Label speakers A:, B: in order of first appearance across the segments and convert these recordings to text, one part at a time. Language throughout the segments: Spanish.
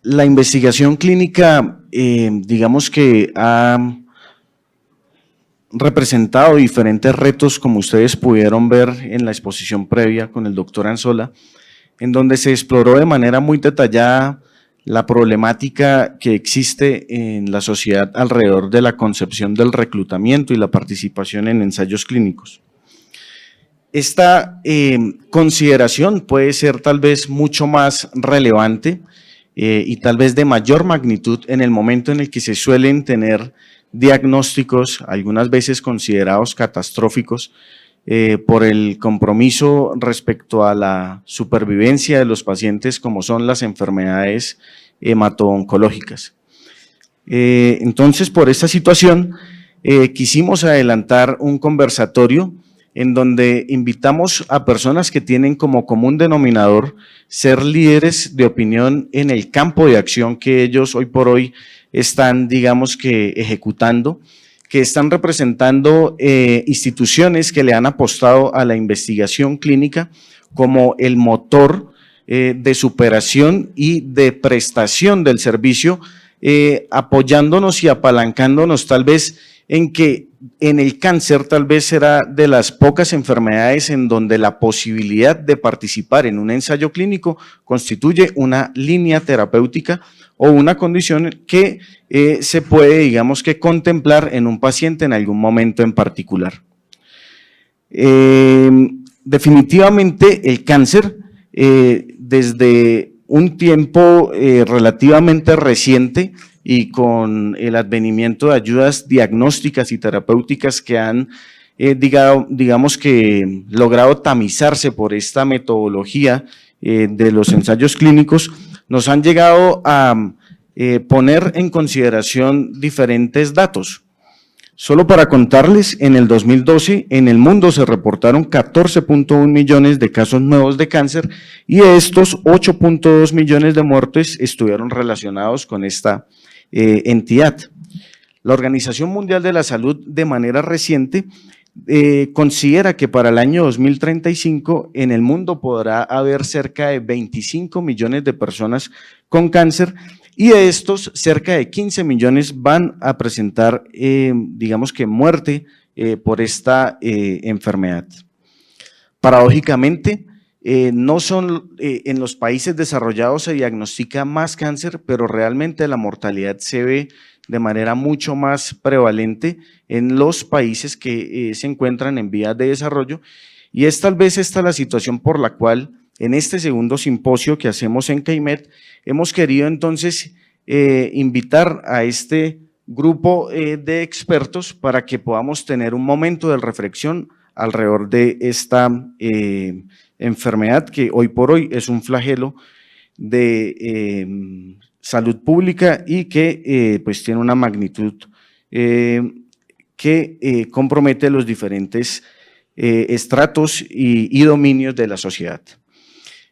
A: La investigación clínica, digamos que ha representado diferentes retos, como ustedes pudieron ver en la exposición previa con el doctor Anzola, en donde se exploró de manera muy detallada la problemática que existe en la sociedad alrededor de la concepción del reclutamiento y la participación en ensayos clínicos. Esta consideración puede ser tal vez mucho más relevante y tal vez de mayor magnitud en el momento en el que se suelen tener diagnósticos, algunas veces considerados catastróficos, por el compromiso respecto a la supervivencia de los pacientes, como son las enfermedades hemato-oncológicas. Entonces, por esta situación, quisimos adelantar un conversatorio en donde invitamos a personas que tienen como común denominador ser líderes de opinión en el campo de acción que ellos hoy por hoy están, digamos que, ejecutando, que están representando instituciones que le han apostado a la investigación clínica como el motor de superación y de prestación del servicio, apoyándonos y apalancándonos tal vez en que en el cáncer tal vez será de las pocas enfermedades en donde la posibilidad de participar en un ensayo clínico constituye una línea terapéutica o una condición que se puede, digamos que, contemplar en un paciente en algún momento en particular. Definitivamente el cáncer, desde un tiempo relativamente reciente, y con el advenimiento de ayudas diagnósticas y terapéuticas que han, digamos que, logrado tamizarse por esta metodología de los ensayos clínicos, nos han llegado a poner en consideración diferentes datos. Solo para contarles, en el 2012 en el mundo se reportaron 14.1 millones de casos nuevos de cáncer y de estos 8.2 millones de muertes estuvieron relacionados con esta entidad. La Organización Mundial de la Salud, de manera reciente, considera que para el año 2035 en el mundo podrá haber cerca de 25 millones de personas con cáncer y de estos cerca de 15 millones van a presentar, digamos que, muerte por esta enfermedad. Paradójicamente, no son, en los países desarrollados se diagnostica más cáncer, pero realmente la mortalidad se ve de manera mucho más prevalente en los países que se encuentran en vías de desarrollo, y es tal vez esta la situación por la cual en este segundo simposio que hacemos en CAIMED hemos querido entonces invitar a este grupo de expertos para que podamos tener un momento de reflexión alrededor de esta enfermedad que hoy por hoy es un flagelo de salud pública y que pues tiene una magnitud que compromete los diferentes estratos y dominios de la sociedad.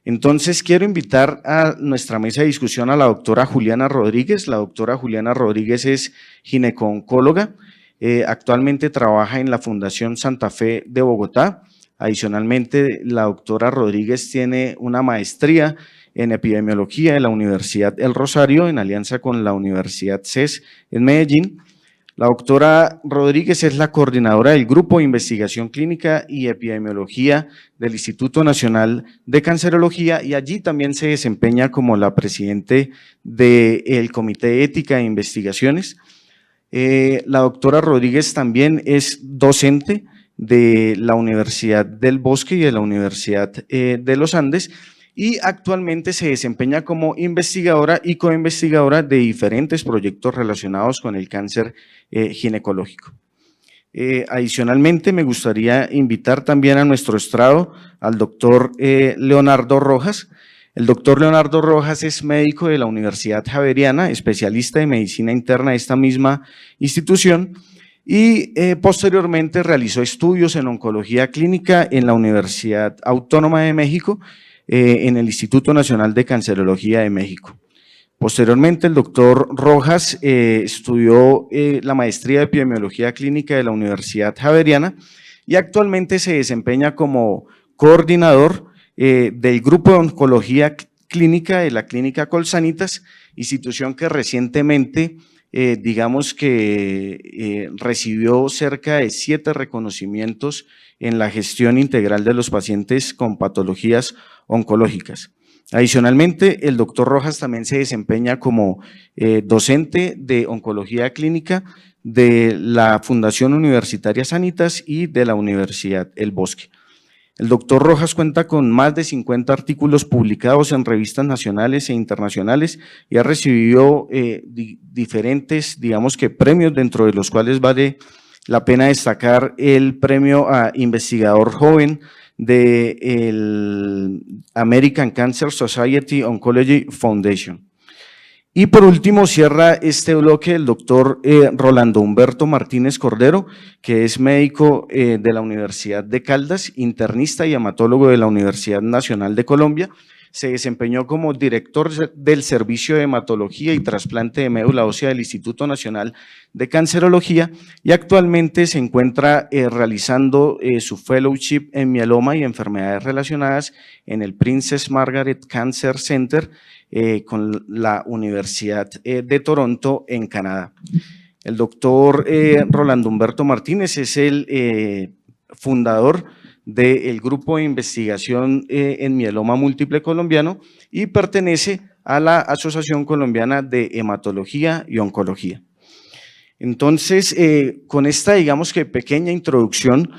A: Entonces quiero invitar a nuestra mesa de discusión a la doctora Juliana Rodríguez. La doctora Juliana Rodríguez es gineco-oncóloga, actualmente trabaja en la Fundación Santa Fe de Bogotá. Adicionalmente, la doctora Rodríguez tiene una maestría en epidemiología de la Universidad El Rosario en alianza con la Universidad CES en Medellín. La doctora Rodríguez es la coordinadora del Grupo de Investigación Clínica y Epidemiología del Instituto Nacional de Cancerología y allí también se desempeña como la presidente del Comité de Ética e Investigaciones. La doctora Rodríguez también es docente de la Universidad del Bosque y de la Universidad de los Andes y actualmente se desempeña como investigadora y coinvestigadora de diferentes proyectos relacionados con el cáncer ginecológico. Adicionalmente, me gustaría invitar también a nuestro estrado al doctor Leonardo Rojas. El doctor Leonardo Rojas es médico de la Universidad Javeriana, especialista de medicina interna de esta misma institución y posteriormente realizó estudios en oncología clínica en la Universidad Autónoma de México, en el Instituto Nacional de Cancerología de México. Posteriormente, el doctor Rojas estudió la maestría de epidemiología clínica de la Universidad Javeriana y actualmente se desempeña como coordinador del Grupo de Oncología clínica de la Clínica Colsanitas, institución que recientemente digamos que recibió cerca de 7 reconocimientos en la gestión integral de los pacientes con patologías oncológicas. Adicionalmente, el doctor Rojas también se desempeña como docente de oncología clínica de la Fundación Universitaria Sanitas y de la Universidad El Bosque. El doctor Rojas cuenta con más de 50 artículos publicados en revistas nacionales e internacionales y ha recibido diferentes, digamos que premios, dentro de los cuales vale la pena destacar el premio a investigador joven del American Cancer Society Oncology Foundation. Y por último cierra este bloque el doctor Rolando Humberto Martínez Cordero, que es médico de la Universidad de Caldas, internista y hematólogo de la Universidad Nacional de Colombia. Se desempeñó como director del Servicio de Hematología y Trasplante de Médula Ósea del Instituto Nacional de Cancerología y actualmente se encuentra realizando su fellowship en mieloma y enfermedades relacionadas en el Princess Margaret Cancer Center con la Universidad de Toronto en Canadá. El doctor Rolando Humberto Martínez es el fundador del Grupo de Investigación en Mieloma Múltiple Colombiano y pertenece a la Asociación Colombiana de Hematología y Oncología. Entonces, con esta, digamos que pequeña introducción,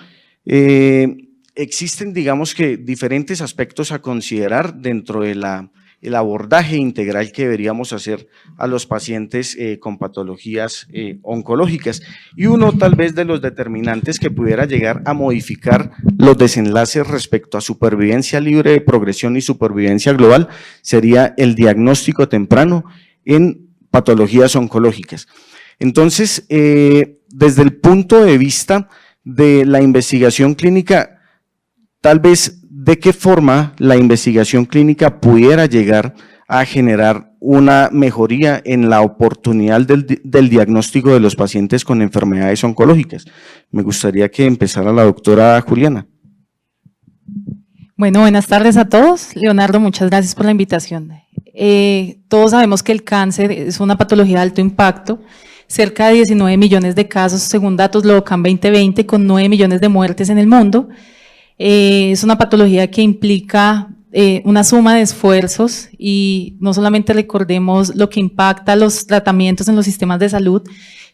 A: existen, digamos que diferentes aspectos a considerar dentro de el abordaje integral que deberíamos hacer a los pacientes con patologías oncológicas. Y uno tal vez de los determinantes que pudiera llegar a modificar los desenlaces respecto a supervivencia libre de progresión y supervivencia global sería el diagnóstico temprano en patologías oncológicas. Entonces, desde el punto de vista de la investigación clínica, tal vez de qué forma la investigación clínica pudiera llegar a generar una mejoría en la oportunidad del diagnóstico de los pacientes con enfermedades oncológicas. Me gustaría que empezara la doctora Juliana.
B: Bueno, buenas tardes a todos. Leonardo, muchas gracias por la invitación. Todos sabemos que el cáncer es una patología de alto impacto, cerca de 19 millones de casos según datos Lobocan 2020, con 9 millones de muertes en el mundo. Es una patología que implica una suma de esfuerzos y no solamente recordemos lo que impacta los tratamientos en los sistemas de salud,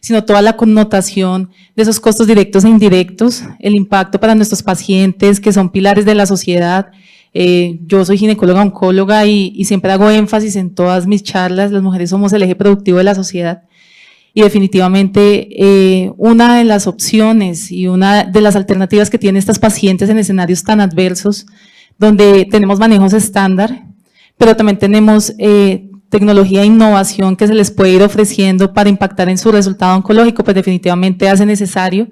B: sino toda la connotación de esos costos directos e indirectos, el impacto para nuestros pacientes que son pilares de la sociedad. Yo soy ginecóloga oncóloga y siempre hago énfasis en todas mis charlas, las mujeres somos el eje productivo de la sociedad. Y definitivamente una de las opciones y una de las alternativas que tienen estas pacientes en escenarios tan adversos, donde tenemos manejos estándar, pero también tenemos tecnología e innovación que se les puede ir ofreciendo para impactar en su resultado oncológico, pues definitivamente hace necesario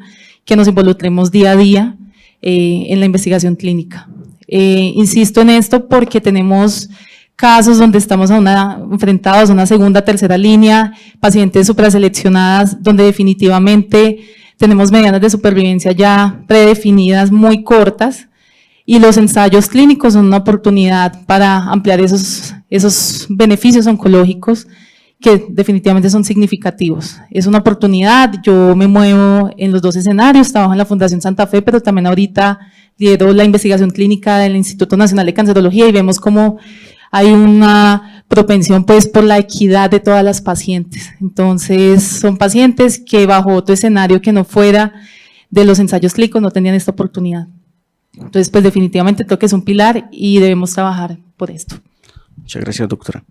B: que nos involucremos día a día en la investigación clínica. Insisto en esto porque tenemos casos donde estamos enfrentados a una segunda, tercera línea, pacientes supraseleccionadas, donde definitivamente tenemos medianas de supervivencia ya predefinidas, muy cortas, y los ensayos clínicos son una oportunidad para ampliar esos beneficios oncológicos que definitivamente son significativos. Es una oportunidad, yo me muevo en los dos escenarios, trabajo en la Fundación Santa Fe, pero también ahorita lidero la investigación clínica del Instituto Nacional de Cancerología y vemos cómo hay una propensión pues por la equidad de todas las pacientes. Entonces son pacientes que bajo otro escenario que no fuera de los ensayos clínicos no tenían esta oportunidad. Entonces pues definitivamente creo que es un pilar y debemos trabajar por esto.
A: Muchas gracias, doctora.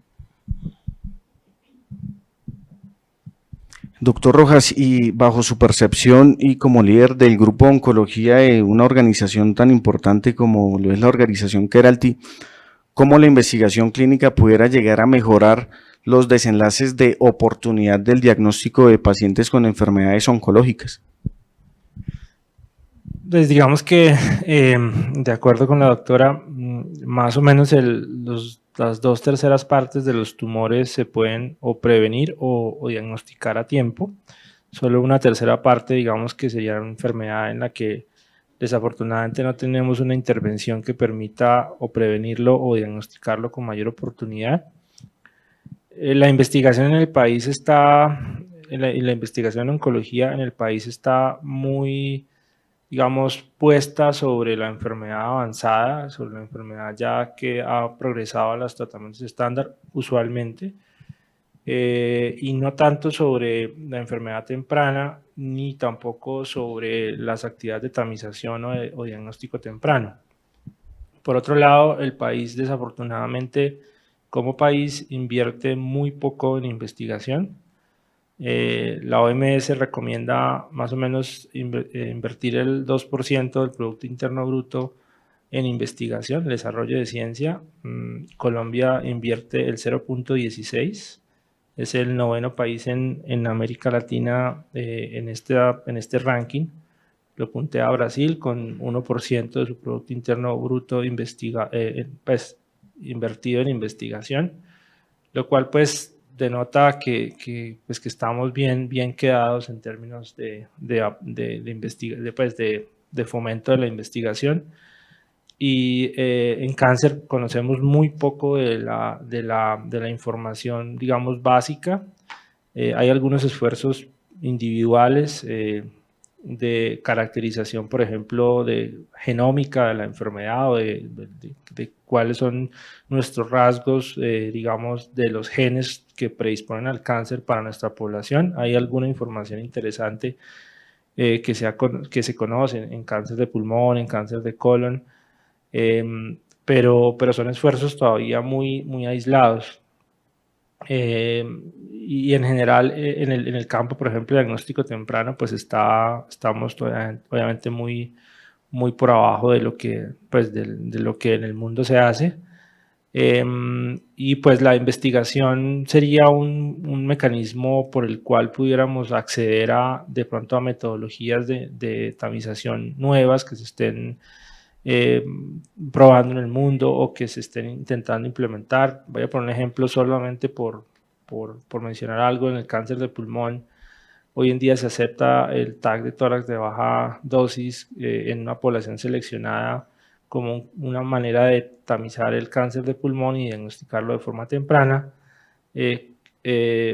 A: Doctor Rojas, y bajo su percepción y como líder del grupo de oncología de una organización tan importante como lo es la organización Keralty, ¿cómo la investigación clínica pudiera llegar a mejorar los desenlaces de oportunidad del diagnóstico de pacientes con enfermedades oncológicas?
C: Pues digamos que, de acuerdo con la doctora, más o menos las 2/3 partes de los tumores se pueden o prevenir o diagnosticar a tiempo. Solo 1/3 parte, digamos que sería una enfermedad en la que desafortunadamente no tenemos una intervención que permita o prevenirlo o diagnosticarlo con mayor oportunidad. La investigación en el país está, la investigación en oncología en el país está muy, digamos, puesta sobre la enfermedad avanzada, sobre la enfermedad ya que ha progresado a los tratamientos estándar usualmente, y no tanto sobre la enfermedad temprana, ni tampoco sobre las actividades de tamización o diagnóstico temprano. Por otro lado, el país desafortunadamente como país invierte muy poco en investigación. La OMS recomienda más o menos invertir el 2% del Producto Interno Bruto en investigación, desarrollo de ciencia. Colombia invierte el 0.16%, es el 9º país en América Latina en este ranking. Lo puntea Brasil con 1% de su Producto Interno Bruto invertido en investigación, lo cual pues denota que estamos bien quedados en términos de fomento de la investigación. Y en cáncer conocemos muy poco de la información, digamos, básica. Hay algunos esfuerzos individuales de caracterización, por ejemplo, de genómica de la enfermedad o de cuáles son nuestros rasgos, digamos, de los genes que predisponen al cáncer para nuestra población. Hay alguna información interesante que se conoce en cáncer de pulmón, en cáncer de colon, pero son esfuerzos todavía muy aislados. Y en general en el campo, por ejemplo, diagnóstico temprano, pues estamos obviamente muy por abajo de lo que, pues, de lo que en el mundo se hace. Y pues la investigación sería un mecanismo por el cual pudiéramos acceder de pronto a metodologías de tamización nuevas que se estén probando en el mundo o que se estén intentando implementar. Voy a poner un ejemplo solamente por mencionar algo. En el cáncer de pulmón, hoy en día se acepta el TAC de tórax de baja dosis en una población seleccionada como una manera de tamizar el cáncer de pulmón y diagnosticarlo de forma temprana,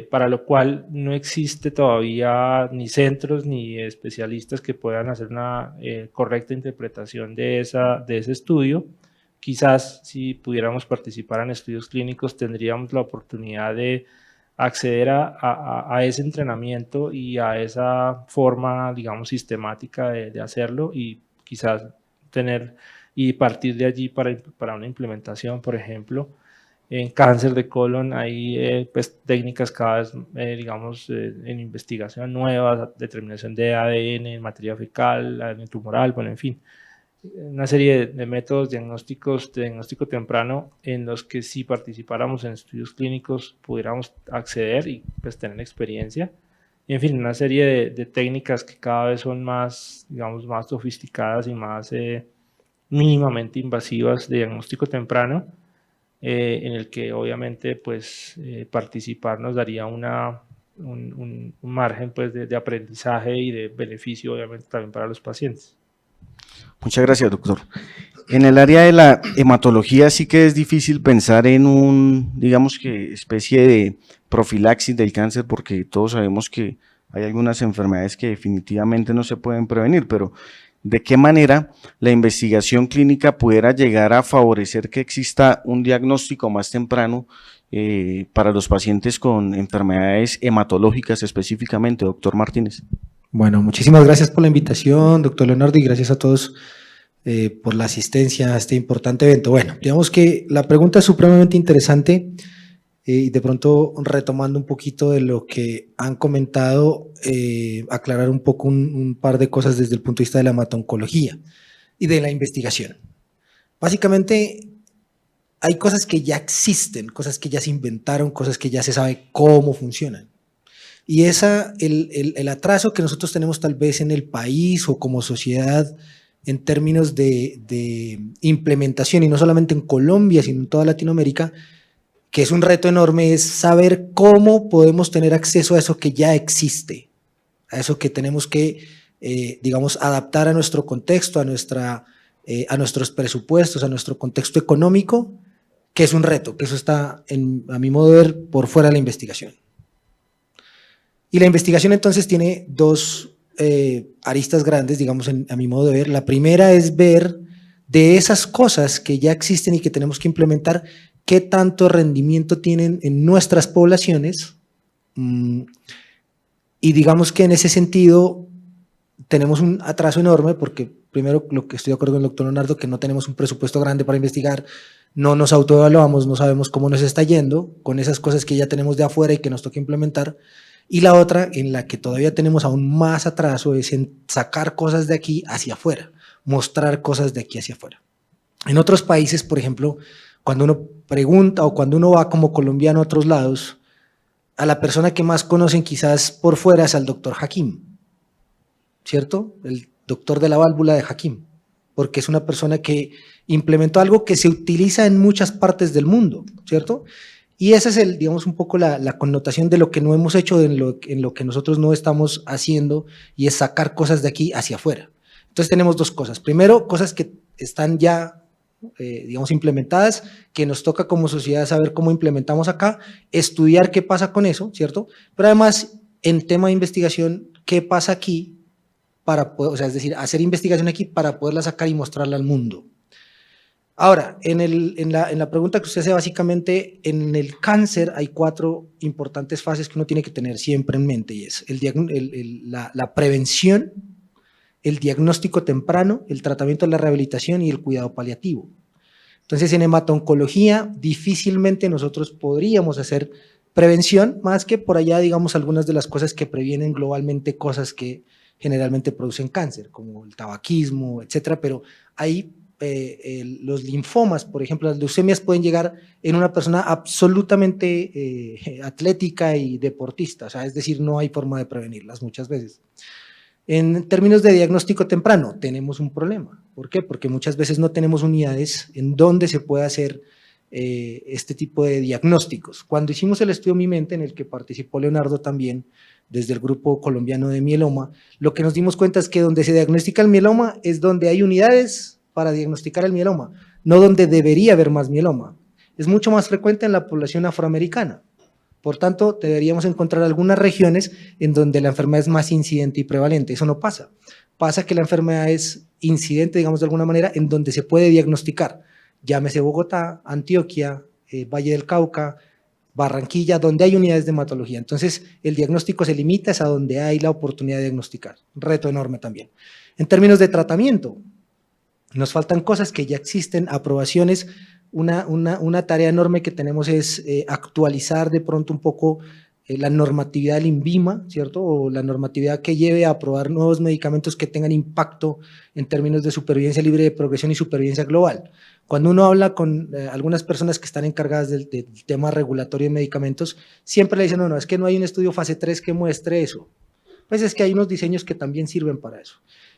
C: para lo cual no existe todavía ni centros ni especialistas que puedan hacer una correcta interpretación de ese estudio. Quizás si pudiéramos participar en estudios clínicos tendríamos la oportunidad de acceder a ese entrenamiento y a esa forma, digamos, sistemática de hacerlo, y quizás y partir de allí para una implementación. Por ejemplo, en cáncer de colon hay pues técnicas cada vez, digamos, en investigación nuevas, determinación de ADN, materia fecal, ADN tumoral, bueno, en fin, una serie de métodos de diagnóstico temprano en los que si participáramos en estudios clínicos pudiéramos acceder y pues tener experiencia. Y, en fin, una serie de técnicas que cada vez son más, digamos, más sofisticadas y más mínimamente invasivas de diagnóstico temprano, en el que obviamente pues participar nos daría un margen pues de aprendizaje y de beneficio obviamente también para los pacientes.
A: Muchas gracias, doctor. En el área de la hematología sí que es difícil pensar en digamos que especie de profilaxis del cáncer, porque todos sabemos que hay algunas enfermedades que definitivamente no se pueden prevenir, pero ¿de qué manera la investigación clínica pudiera llegar a favorecer que exista un diagnóstico más temprano para los pacientes con enfermedades hematológicas específicamente, doctor Martínez?
D: Bueno, muchísimas gracias por la invitación, doctor Leonardo, y gracias a todos por la asistencia a este importante evento. Bueno, digamos que la pregunta es supremamente interesante y de pronto retomando un poquito de lo que han comentado, aclarar un poco un par de cosas desde el punto de vista de la hematoncología y de la investigación. Básicamente hay cosas que ya existen, cosas que ya se inventaron, cosas que ya se sabe cómo funcionan. Y el atraso que nosotros tenemos tal vez en el país o como sociedad en términos de implementación, y no solamente en Colombia, sino en toda Latinoamérica, que es un reto enorme, es saber cómo podemos tener acceso a eso que ya existe, a eso que tenemos que digamos, adaptar a nuestro contexto, a nuestros presupuestos, a nuestro contexto económico, que es un reto, que eso está, a mi modo de ver, por fuera de la investigación. Y la investigación entonces tiene dos aristas grandes, digamos, a mi modo de ver. La primera es ver de esas cosas que ya existen y que tenemos que implementar, qué tanto rendimiento tienen en nuestras poblaciones, y digamos que en ese sentido tenemos un atraso enorme, porque primero, lo que estoy de acuerdo con el doctor Leonardo, que no tenemos un presupuesto grande para investigar, no nos autoevaluamos, no sabemos cómo nos está yendo con esas cosas que ya tenemos de afuera y que nos toca implementar. Y la otra, en la que todavía tenemos aún más atraso, es en sacar cosas de aquí hacia afuera, mostrar cosas de aquí hacia afuera. En otros países, por ejemplo, cuando uno pregunta o cuando uno va como colombiano a otros lados, a la persona que más conocen quizás por fuera es al doctor Hakim, ¿cierto? El doctor de la válvula de Hakim, porque es una persona que implementó algo que se utiliza en muchas partes del mundo, ¿cierto? Y esa es, digamos, un poco la connotación de lo que no hemos hecho, en lo que nosotros no estamos haciendo, y es sacar cosas de aquí hacia afuera. Entonces tenemos dos cosas. Primero, cosas que están ya, digamos, implementadas, que nos toca como sociedad saber cómo implementamos acá, estudiar qué pasa con eso, ¿cierto? Pero además, en tema de investigación, qué pasa aquí, para poder, o sea, es decir, hacer investigación aquí para poderla sacar y mostrarla al mundo. Ahora, en la pregunta que usted hace, básicamente, en el cáncer hay 4 importantes fases que uno tiene que tener siempre en mente, y es la prevención, el diagnóstico temprano, el tratamiento, la rehabilitación y el cuidado paliativo. Entonces, en hemato-oncología, difícilmente nosotros podríamos hacer prevención, más que por allá, digamos, algunas de las cosas que previenen globalmente cosas que generalmente producen cáncer, como el tabaquismo, etcétera, pero hay los linfomas, por ejemplo, las leucemias pueden llegar en una persona absolutamente atlética y deportista, o sea, es decir, no hay forma de prevenirlas muchas veces. En términos de diagnóstico temprano, tenemos un problema. ¿Por qué? Porque muchas veces no tenemos unidades en donde se pueda hacer este tipo de diagnósticos. Cuando hicimos el estudio Mi Mente, en el que participó Leonardo también, desde el grupo colombiano de mieloma, lo que nos dimos cuenta es que donde se diagnostica el mieloma es donde hay unidades para diagnosticar el mieloma, no donde debería haber más mieloma. Es mucho más frecuente en la población afroamericana. Por tanto, deberíamos encontrar algunas regiones en donde la enfermedad es más incidente y prevalente. Eso no pasa. Pasa que la enfermedad es incidente, digamos de alguna manera, en donde se puede diagnosticar. Llámese Bogotá, Antioquia, Valle del Cauca, Barranquilla, donde hay unidades de hematología. Entonces, el diagnóstico se limita a donde hay la oportunidad de diagnosticar. Un reto enorme también. En términos de tratamiento, nos faltan cosas que ya existen, aprobaciones. Una tarea enorme que tenemos es actualizar de pronto un poco la normatividad del INVIMA, ¿cierto? O la normatividad que lleve a aprobar nuevos medicamentos que tengan impacto en términos de supervivencia libre de progresión y supervivencia global. Cuando uno habla con algunas personas que están encargadas del tema regulatorio de medicamentos, siempre le dicen, no, es que no hay un estudio fase 3 que muestre eso. Pues es que hay unos diseños que también sirven para eso.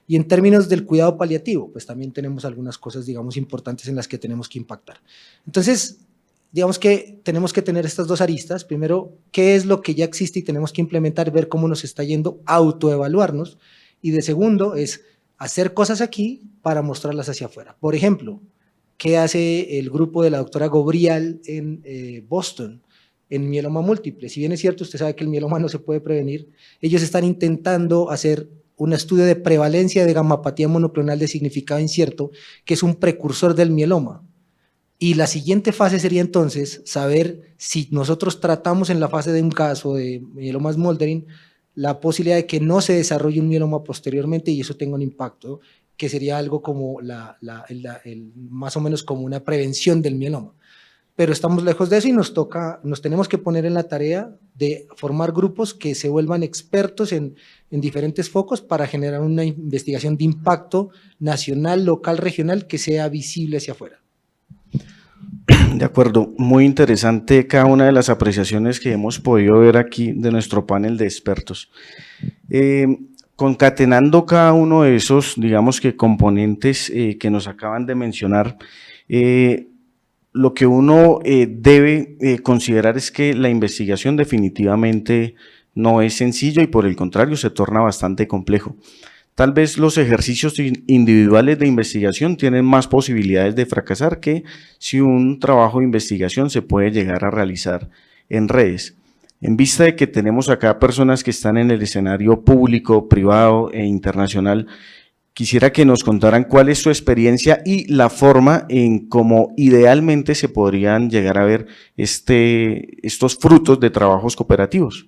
D: Y en términos del cuidado paliativo, pues también tenemos algunas cosas, digamos, importantes en las que tenemos que impactar. Entonces, digamos que tenemos que tener estas dos aristas. Primero, qué es lo que ya existe y tenemos que implementar, ver cómo nos está yendo, autoevaluarnos. Y de segundo, es hacer cosas aquí para mostrarlas hacia afuera. Por ejemplo, ¿qué hace el grupo de la doctora Gobrial en Boston en mieloma múltiple? Si bien es cierto, usted sabe que el mieloma no se puede prevenir, ellos están intentando hacer un estudio de prevalencia de gamapatía monoclonal de significado incierto, que es un precursor del mieloma. Y la siguiente fase sería entonces saber si nosotros tratamos en la fase de un caso de mieloma smoldering la posibilidad de que no se desarrolle un mieloma posteriormente y eso tenga un impacto, que sería algo como más o menos como una prevención del mieloma. Pero estamos lejos de eso y nos tenemos que poner en la tarea de formar grupos que se vuelvan expertos en diferentes focos para generar una investigación de impacto nacional, local, regional, que sea visible hacia afuera.
A: De acuerdo, muy interesante cada una de las apreciaciones que hemos podido ver aquí de nuestro panel de expertos. Concatenando cada uno de esos, digamos que componentes que nos acaban de mencionar, lo que uno debe considerar es que la investigación definitivamente no es sencillo y por el contrario se torna bastante complejo. tal vez los ejercicios individuales de investigación tienen más posibilidades de fracasar que si un trabajo de investigación se puede llegar a realizar en redes. En vista de que tenemos acá personas que están en el escenario público, privado e internacional, quisiera que nos contaran cuál es su experiencia y la forma en cómo idealmente se podrían llegar a ver estos frutos de trabajos cooperativos.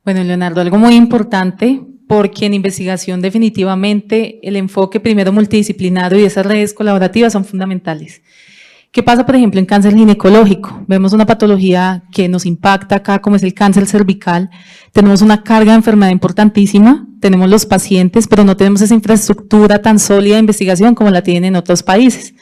B: Bueno, Leonardo, algo muy importante, porque en investigación definitivamente el enfoque primero multidisciplinario y esas redes colaborativas son fundamentales. ¿Qué pasa, por ejemplo, en cáncer ginecológico? Vemos una patología que nos impacta acá, como es el cáncer cervical. Tenemos una carga de enfermedad importantísima, tenemos los pacientes, pero no tenemos esa infraestructura tan sólida de investigación como la tienen en otros países.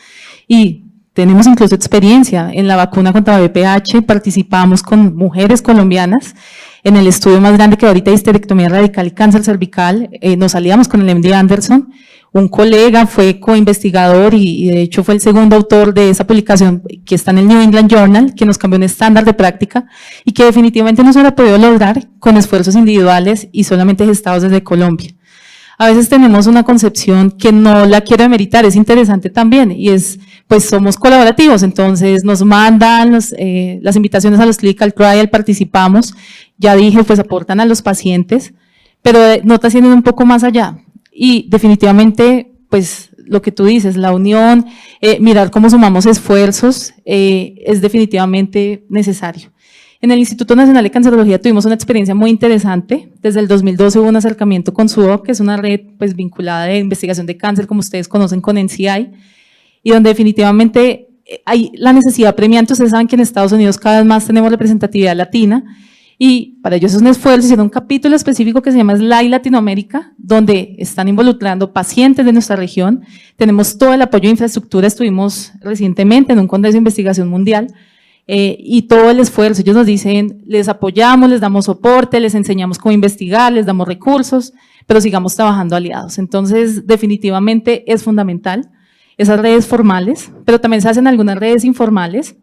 B: Y tenemos incluso experiencia en la vacuna contra VPH, participamos con mujeres colombianas en el estudio más grande que ahorita, histerectomía radical y cáncer cervical, nos aliamos con el MD Anderson. Un colega fue coinvestigador y de hecho fue el segundo autor de esa publicación que está en el New England Journal, que nos cambió un estándar de práctica y que definitivamente no se hubiera podido lograr con esfuerzos individuales y solamente gestados desde Colombia. A veces tenemos una concepción que no la quiero demeritar, es interesante también, y es, pues somos colaborativos, entonces nos mandan las invitaciones a los clinical trial, participamos, ya dije, pues aportan a los pacientes, pero no está haciendo un poco más allá. Y definitivamente, pues lo que tú dices, la unión, mirar cómo sumamos esfuerzos, es definitivamente necesario. En el Instituto Nacional de Cancerología tuvimos una experiencia muy interesante. Desde el 2012 hubo un acercamiento con SUOC, que es una red pues, vinculada de investigación de cáncer, como ustedes conocen, con NCI, y donde definitivamente hay la necesidad premiante. Ustedes saben que en Estados Unidos cada vez más tenemos representatividad latina, y para ellos es un esfuerzo, hicieron un capítulo específico que se llama SLAI Latinoamérica, donde están involucrando pacientes de nuestra región. Tenemos todo el apoyo de infraestructura, estuvimos recientemente en un congreso de investigación mundial, y todo el esfuerzo, ellos nos dicen, les apoyamos, les damos soporte, les enseñamos cómo investigar, les damos recursos, pero sigamos trabajando aliados. Entonces, definitivamente es fundamental esas redes formales, pero también se hacen algunas redes informales,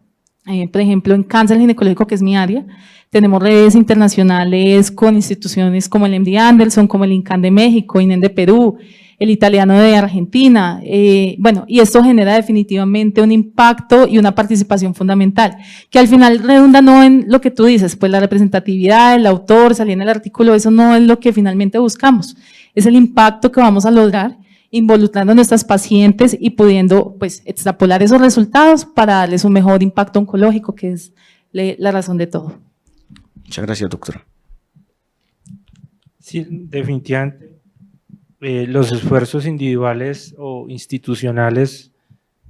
B: por ejemplo, en cáncer ginecológico, que es mi área, tenemos redes internacionales con instituciones como el MD Anderson, como el INCAN de México, INEN de Perú, el italiano de Argentina, bueno, y esto genera definitivamente un impacto y una participación fundamental, que al final redunda no en lo que tú dices, pues la representatividad, el autor, salir en el artículo, eso no es lo que finalmente buscamos, es el impacto que vamos a lograr involucrando a nuestras pacientes y pudiendo pues extrapolar esos resultados para darles un mejor impacto oncológico, que es la razón de todo.
A: Muchas gracias, doctora.
C: Sí, definitivamente. Los esfuerzos individuales o institucionales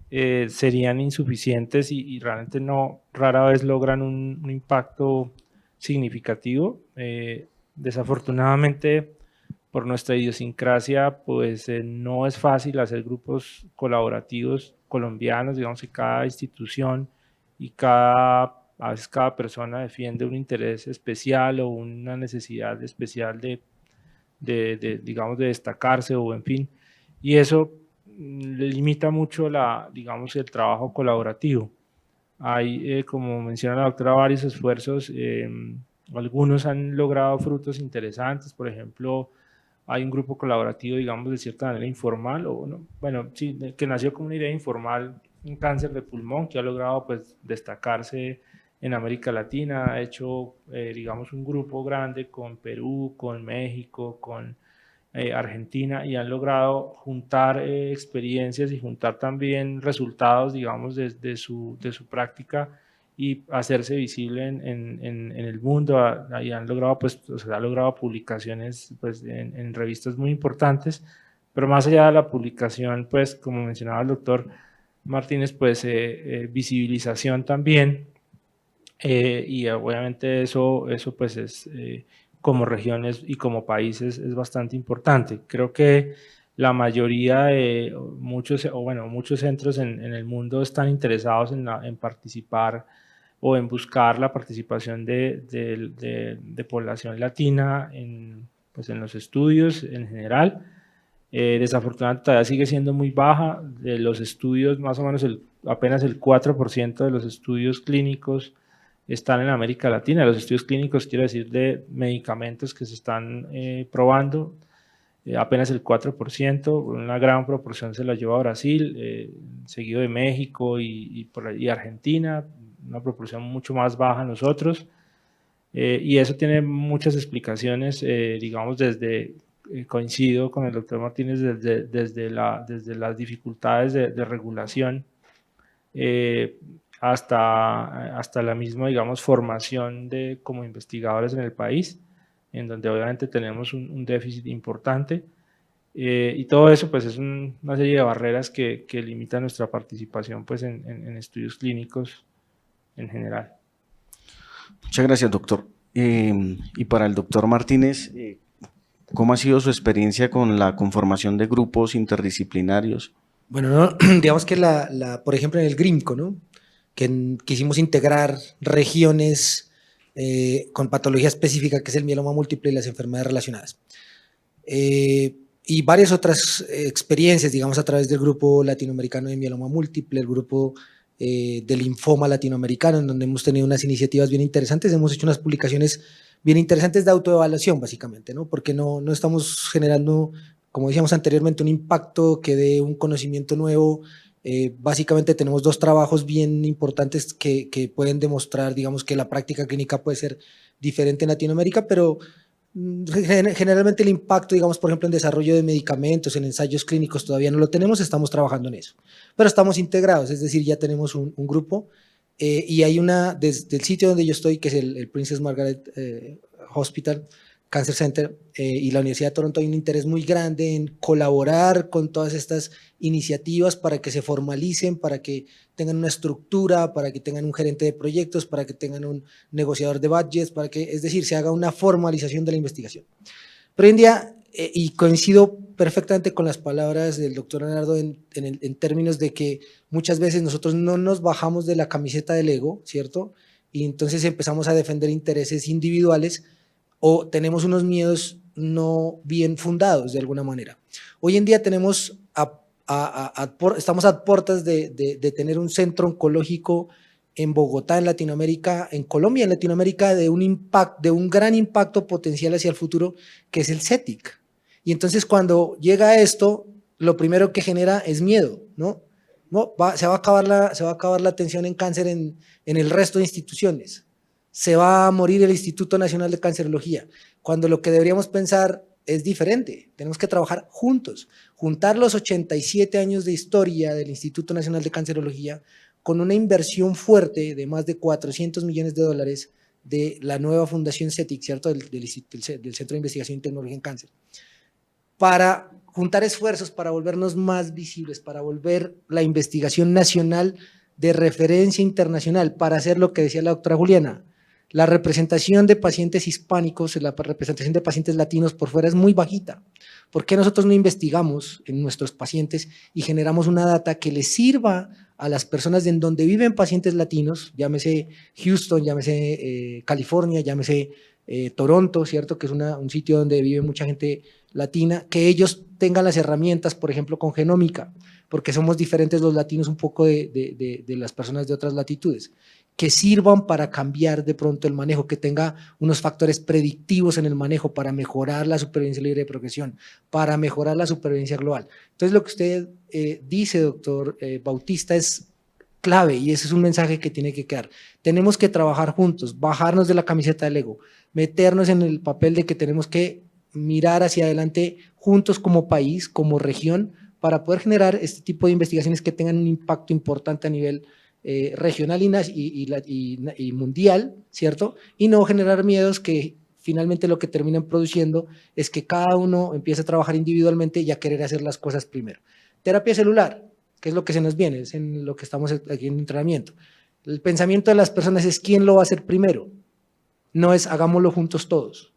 C: serían insuficientes y realmente rara vez logran un impacto significativo. Desafortunadamente, por nuestra idiosincrasia, pues no es fácil hacer grupos colaborativos colombianos, digamos que cada institución y a veces cada persona defiende un interés especial o una necesidad especial digamos, de destacarse o en fin, y eso limita mucho digamos, el trabajo colaborativo. Hay, como menciona la doctora, varios esfuerzos, algunos han logrado frutos interesantes, por ejemplo, hay un grupo colaborativo, digamos, de cierta manera informal, o no, bueno, sí, que nació como una idea informal, un cáncer de pulmón, que ha logrado pues destacarse en América Latina, ha hecho, digamos, un grupo grande con Perú, con México, con Argentina, y han logrado juntar experiencias y juntar también resultados, digamos, de su práctica y hacerse visible en el mundo, y han logrado, pues, o sea, ha logrado publicaciones pues, en revistas muy importantes, pero más allá de la publicación, pues, como mencionaba el doctor Martínez, pues, visibilización también, y obviamente eso pues es, como regiones y como países, es bastante importante. Creo que la mayoría de muchos centros en el mundo están interesados en participar o en buscar la participación de población latina pues en los estudios en general. Desafortunadamente todavía sigue siendo muy baja. De los estudios, más o menos apenas el 4% de los estudios clínicos están en América Latina. Los estudios clínicos, quiero decir, de medicamentos que se están probando. apenas el 4%, una gran proporción se la lleva a Brasil, seguido de México y Argentina, una proporción mucho más baja a nosotros. Y eso tiene muchas explicaciones, digamos, coincido con el doctor Martínez, desde las dificultades de regulación hasta la misma, digamos, formación como investigadores en el país, en donde obviamente tenemos un déficit importante. Y todo eso pues es una serie de barreras que limitan nuestra participación pues en estudios clínicos en general.
A: Muchas gracias, doctor. Y para el doctor Martínez, ¿cómo ha sido su experiencia con la conformación de grupos interdisciplinarios?
D: Bueno, no, digamos que por ejemplo, en el GRIMCO, ¿no? Que quisimos integrar regiones con patología específica, que es el mieloma múltiple y las enfermedades relacionadas. Y varias otras experiencias, digamos, a través del Grupo Latinoamericano de Mieloma Múltiple, el Grupo de Linfoma Latinoamericano, en donde hemos tenido unas iniciativas bien interesantes, hemos hecho unas publicaciones bien interesantes de autoevaluación, básicamente, ¿no? Porque no estamos generando, como decíamos anteriormente, un impacto que dé un conocimiento nuevo. Básicamente tenemos dos trabajos bien importantes que pueden demostrar, digamos, que la práctica clínica puede ser diferente en Latinoamérica, pero generalmente el impacto, digamos, por ejemplo, en desarrollo de medicamentos, en ensayos clínicos, todavía no lo tenemos, estamos trabajando en eso. Pero estamos integrados, es decir, ya tenemos un grupo y hay desde el sitio donde yo estoy, que es el Princess Margaret Hospital Cancer Center y la Universidad de Toronto, hay un interés muy grande en colaborar con todas estas iniciativas para que se formalicen, para que tengan una estructura, para que tengan un gerente de proyectos, para que tengan un negociador de budgets, es decir, se haga una formalización de la investigación. Pero hoy en día, y coincido perfectamente con las palabras del doctor Leonardo en términos de que muchas veces nosotros no nos bajamos de la camiseta del ego, ¿cierto? Y entonces empezamos a defender intereses individuales o tenemos unos miedos no bien fundados de alguna manera. Hoy en día estamos a puertas de tener un centro oncológico en Bogotá, en Latinoamérica, en Colombia, en Latinoamérica, de un gran impacto potencial hacia el futuro, que es el CETIC. Y entonces cuando llega esto, lo primero que genera es miedo, ¿no? Se va a acabar la atención en cáncer en el resto de instituciones. Se va a morir el Instituto Nacional de Cancerología, cuando lo que deberíamos pensar es diferente. Tenemos que trabajar juntos, juntar los 87 años de historia del Instituto Nacional de Cancerología con una inversión fuerte de más de $400 millones de la nueva Fundación CETIC, ¿cierto? Del Centro de Investigación y Tecnología en Cáncer, para juntar esfuerzos para volvernos más visibles, para volver la investigación nacional de referencia internacional, para hacer lo que decía la doctora Juliana. La representación de pacientes hispánicos, la representación de pacientes latinos por fuera es muy bajita. ¿Por qué nosotros no investigamos en nuestros pacientes y generamos una data que les sirva a las personas en donde viven pacientes latinos, llámese Houston, llámese California, llámese Toronto, ¿cierto? Que es un sitio donde vive mucha gente latina, que ellos tengan las herramientas, por ejemplo, con genómica, porque somos diferentes los latinos un poco de las personas de otras latitudes, que sirvan para cambiar de pronto el manejo, que tenga unos factores predictivos en el manejo para mejorar la supervivencia libre de progresión, para mejorar la supervivencia global. Entonces, lo que usted dice, doctor Bautista, es clave y ese es un mensaje que tiene que quedar. Tenemos que trabajar juntos, bajarnos de la camiseta del ego, meternos en el papel de que tenemos que mirar hacia adelante juntos como país, como región, para poder generar este tipo de investigaciones que tengan un impacto importante a nivel regional y mundial, ¿cierto? Y no generar miedos que finalmente lo que terminan produciendo es que cada uno empiece a trabajar individualmente y a querer hacer las cosas primero. Terapia celular, que es lo que se nos viene, es en lo que estamos aquí en entrenamiento. El pensamiento de las personas es quién lo va a hacer primero, no es hagámoslo juntos todos.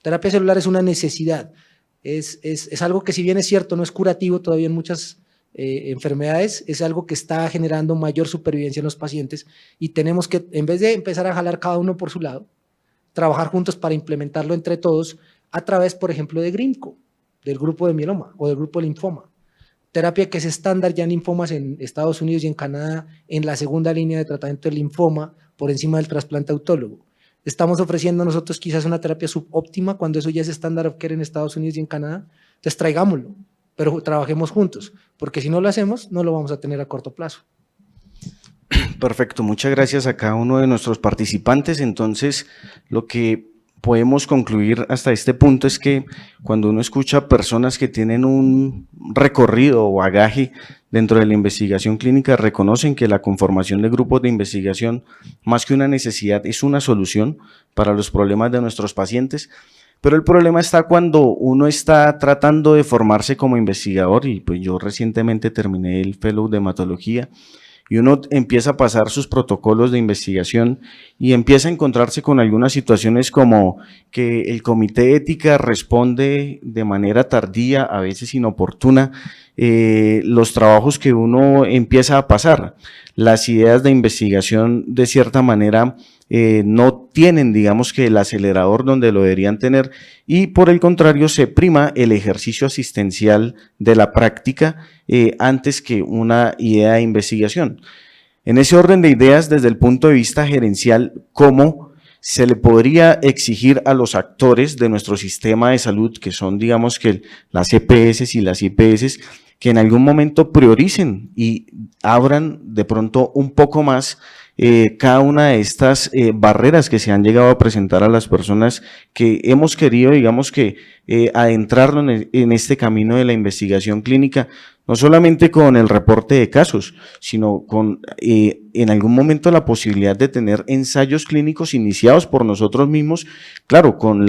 D: Terapia celular es una necesidad, es algo que si bien es cierto, no es curativo todavía en muchas enfermedades, es algo que está generando mayor supervivencia en los pacientes y tenemos que, en vez de empezar a jalar cada uno por su lado, trabajar juntos para implementarlo entre todos a través, por ejemplo, de GRIMCO, del grupo de mieloma o del grupo de linfoma. Terapia que es estándar ya en linfomas en Estados Unidos y en Canadá en la segunda línea de tratamiento de linfoma por encima del trasplante autólogo. Estamos ofreciendo nosotros quizás una terapia subóptima cuando eso ya es estándar of care en Estados Unidos y en Canadá, Entonces traigámoslo, pero trabajemos juntos, porque si no lo hacemos, no lo vamos a tener a corto plazo.
A: Perfecto, muchas gracias a cada uno de nuestros participantes. Entonces, lo que podemos concluir hasta este punto es que cuando uno escucha personas que tienen un recorrido o bagaje dentro de la investigación clínica, reconocen que la conformación de grupos de investigación, más que una necesidad, es una solución para los problemas de nuestros pacientes. Pero el problema está cuando uno está tratando de formarse como investigador, y pues yo recientemente terminé el Fellow de Hematología, y uno empieza a pasar sus protocolos de investigación y empieza a encontrarse con algunas situaciones como que el comité de ética responde de manera tardía, a veces inoportuna, los trabajos que uno empieza a pasar. Las ideas de investigación de cierta manera no tienen, digamos, que el acelerador donde lo deberían tener, y por el contrario se prima el ejercicio asistencial de la práctica antes que una idea de investigación. En ese orden de ideas, desde el punto de vista gerencial, ¿cómo se le podría exigir a los actores de nuestro sistema de salud, que son, digamos, que las EPS y las IPS, que en algún momento prioricen y abran de pronto un poco más cada una de estas barreras que se han llegado a presentar a las personas que hemos querido, digamos que, adentrarnos en este camino de la investigación clínica, no solamente con el reporte de casos, sino con en algún momento la posibilidad de tener ensayos clínicos iniciados por nosotros mismos, claro, con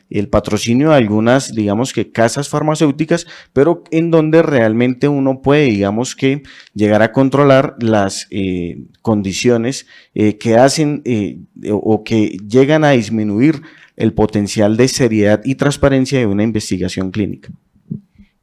A: el patrocinio de algunas, digamos que casas farmacéuticas, pero en donde realmente uno puede, digamos que, llegar a controlar las condiciones que hacen o que llegan a disminuir el potencial de seriedad y transparencia de una investigación clínica.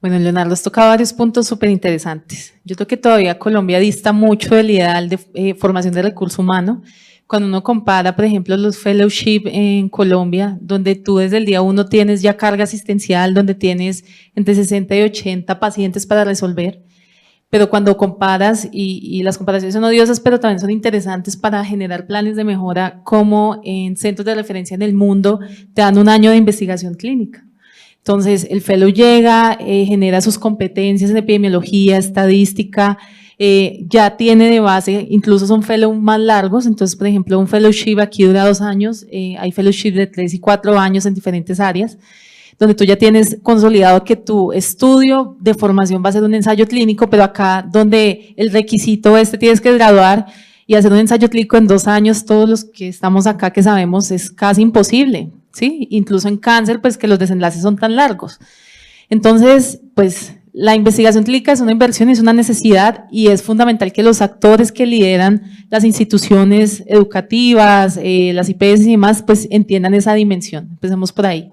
B: Bueno, Leonardo, has tocado varios puntos súper interesantes. Yo creo que todavía Colombia dista mucho del ideal de formación de recurso humano. Cuando uno compara, por ejemplo, los fellowship en Colombia, donde tú desde el día 1 tienes ya carga asistencial, donde tienes entre 60 y 80 pacientes para resolver, pero cuando comparas, y las comparaciones son odiosas, pero también son interesantes para generar planes de mejora, como en centros de referencia en el mundo te dan un año de investigación clínica. Entonces, el fellow llega, genera sus competencias en epidemiología, estadística, ya tiene de base, incluso son fellow más largos. Entonces, por ejemplo, un fellowship aquí dura 2 años, hay fellowship de 3 y 4 años en diferentes áreas, donde tú ya tienes consolidado que tu estudio de formación va a ser un ensayo clínico, pero acá donde el requisito tienes que graduar y hacer un ensayo clínico en 2 años, todos los que estamos acá que sabemos es casi imposible, ¿sí? Incluso en cáncer, pues que los desenlaces son tan largos. Entonces, pues la investigación clínica es una inversión, es una necesidad, y es fundamental que los actores que lideran las instituciones educativas, las IPS y demás, pues entiendan esa dimensión. Empecemos por ahí.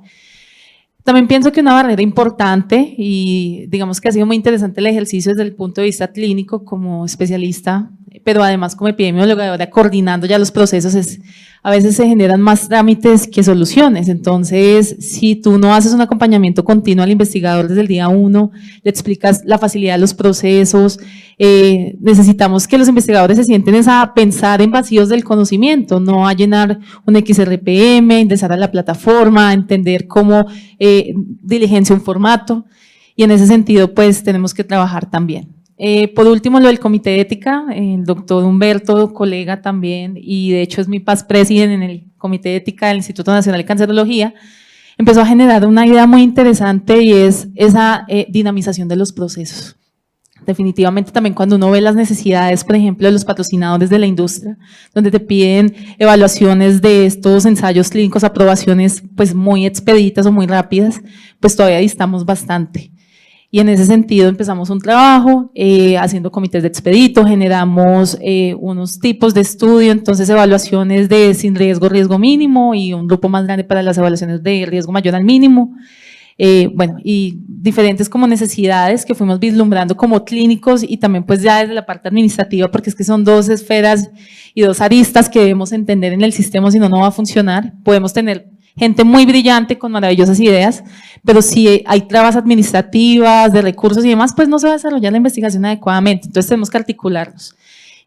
B: También pienso que una barrera importante, y digamos que ha sido muy interesante el ejercicio desde el punto de vista clínico como especialista, pero además como epidemióloga, ahora coordinando ya los procesos, a veces se generan más trámites que soluciones. Entonces, si tú no haces un acompañamiento continuo al investigador desde el día 1, le explicas la facilidad de los procesos, necesitamos que los investigadores se sienten a pensar en vacíos del conocimiento, no a llenar un XRPM, ingresar a la plataforma, entender cómo diligencia un formato, y en ese sentido pues tenemos que trabajar también. Por último, lo del comité de ética, el doctor Humberto, colega también, y de hecho es mi past president en el comité de ética del Instituto Nacional de Cancerología, empezó a generar una idea muy interesante, y es esa dinamización de los procesos. Definitivamente también cuando uno ve las necesidades, por ejemplo, de los patrocinadores de la industria, donde te piden evaluaciones de estos ensayos clínicos, aprobaciones pues muy expeditas o muy rápidas, pues todavía distamos bastante. Y en ese sentido empezamos un trabajo haciendo comités de expedito, generamos unos tipos de estudio, entonces evaluaciones de sin riesgo, riesgo mínimo, y un grupo más grande para las evaluaciones de riesgo mayor al mínimo. Bueno, y diferentes como necesidades que fuimos vislumbrando como clínicos, y también pues ya desde la parte administrativa, porque es que son 2 esferas y 2 aristas que debemos entender en el sistema, si no, no va a funcionar. Podemos tener gente muy brillante con maravillosas ideas, pero si hay trabas administrativas, de recursos y demás, pues no se va a desarrollar la investigación adecuadamente. Entonces tenemos que articularlos.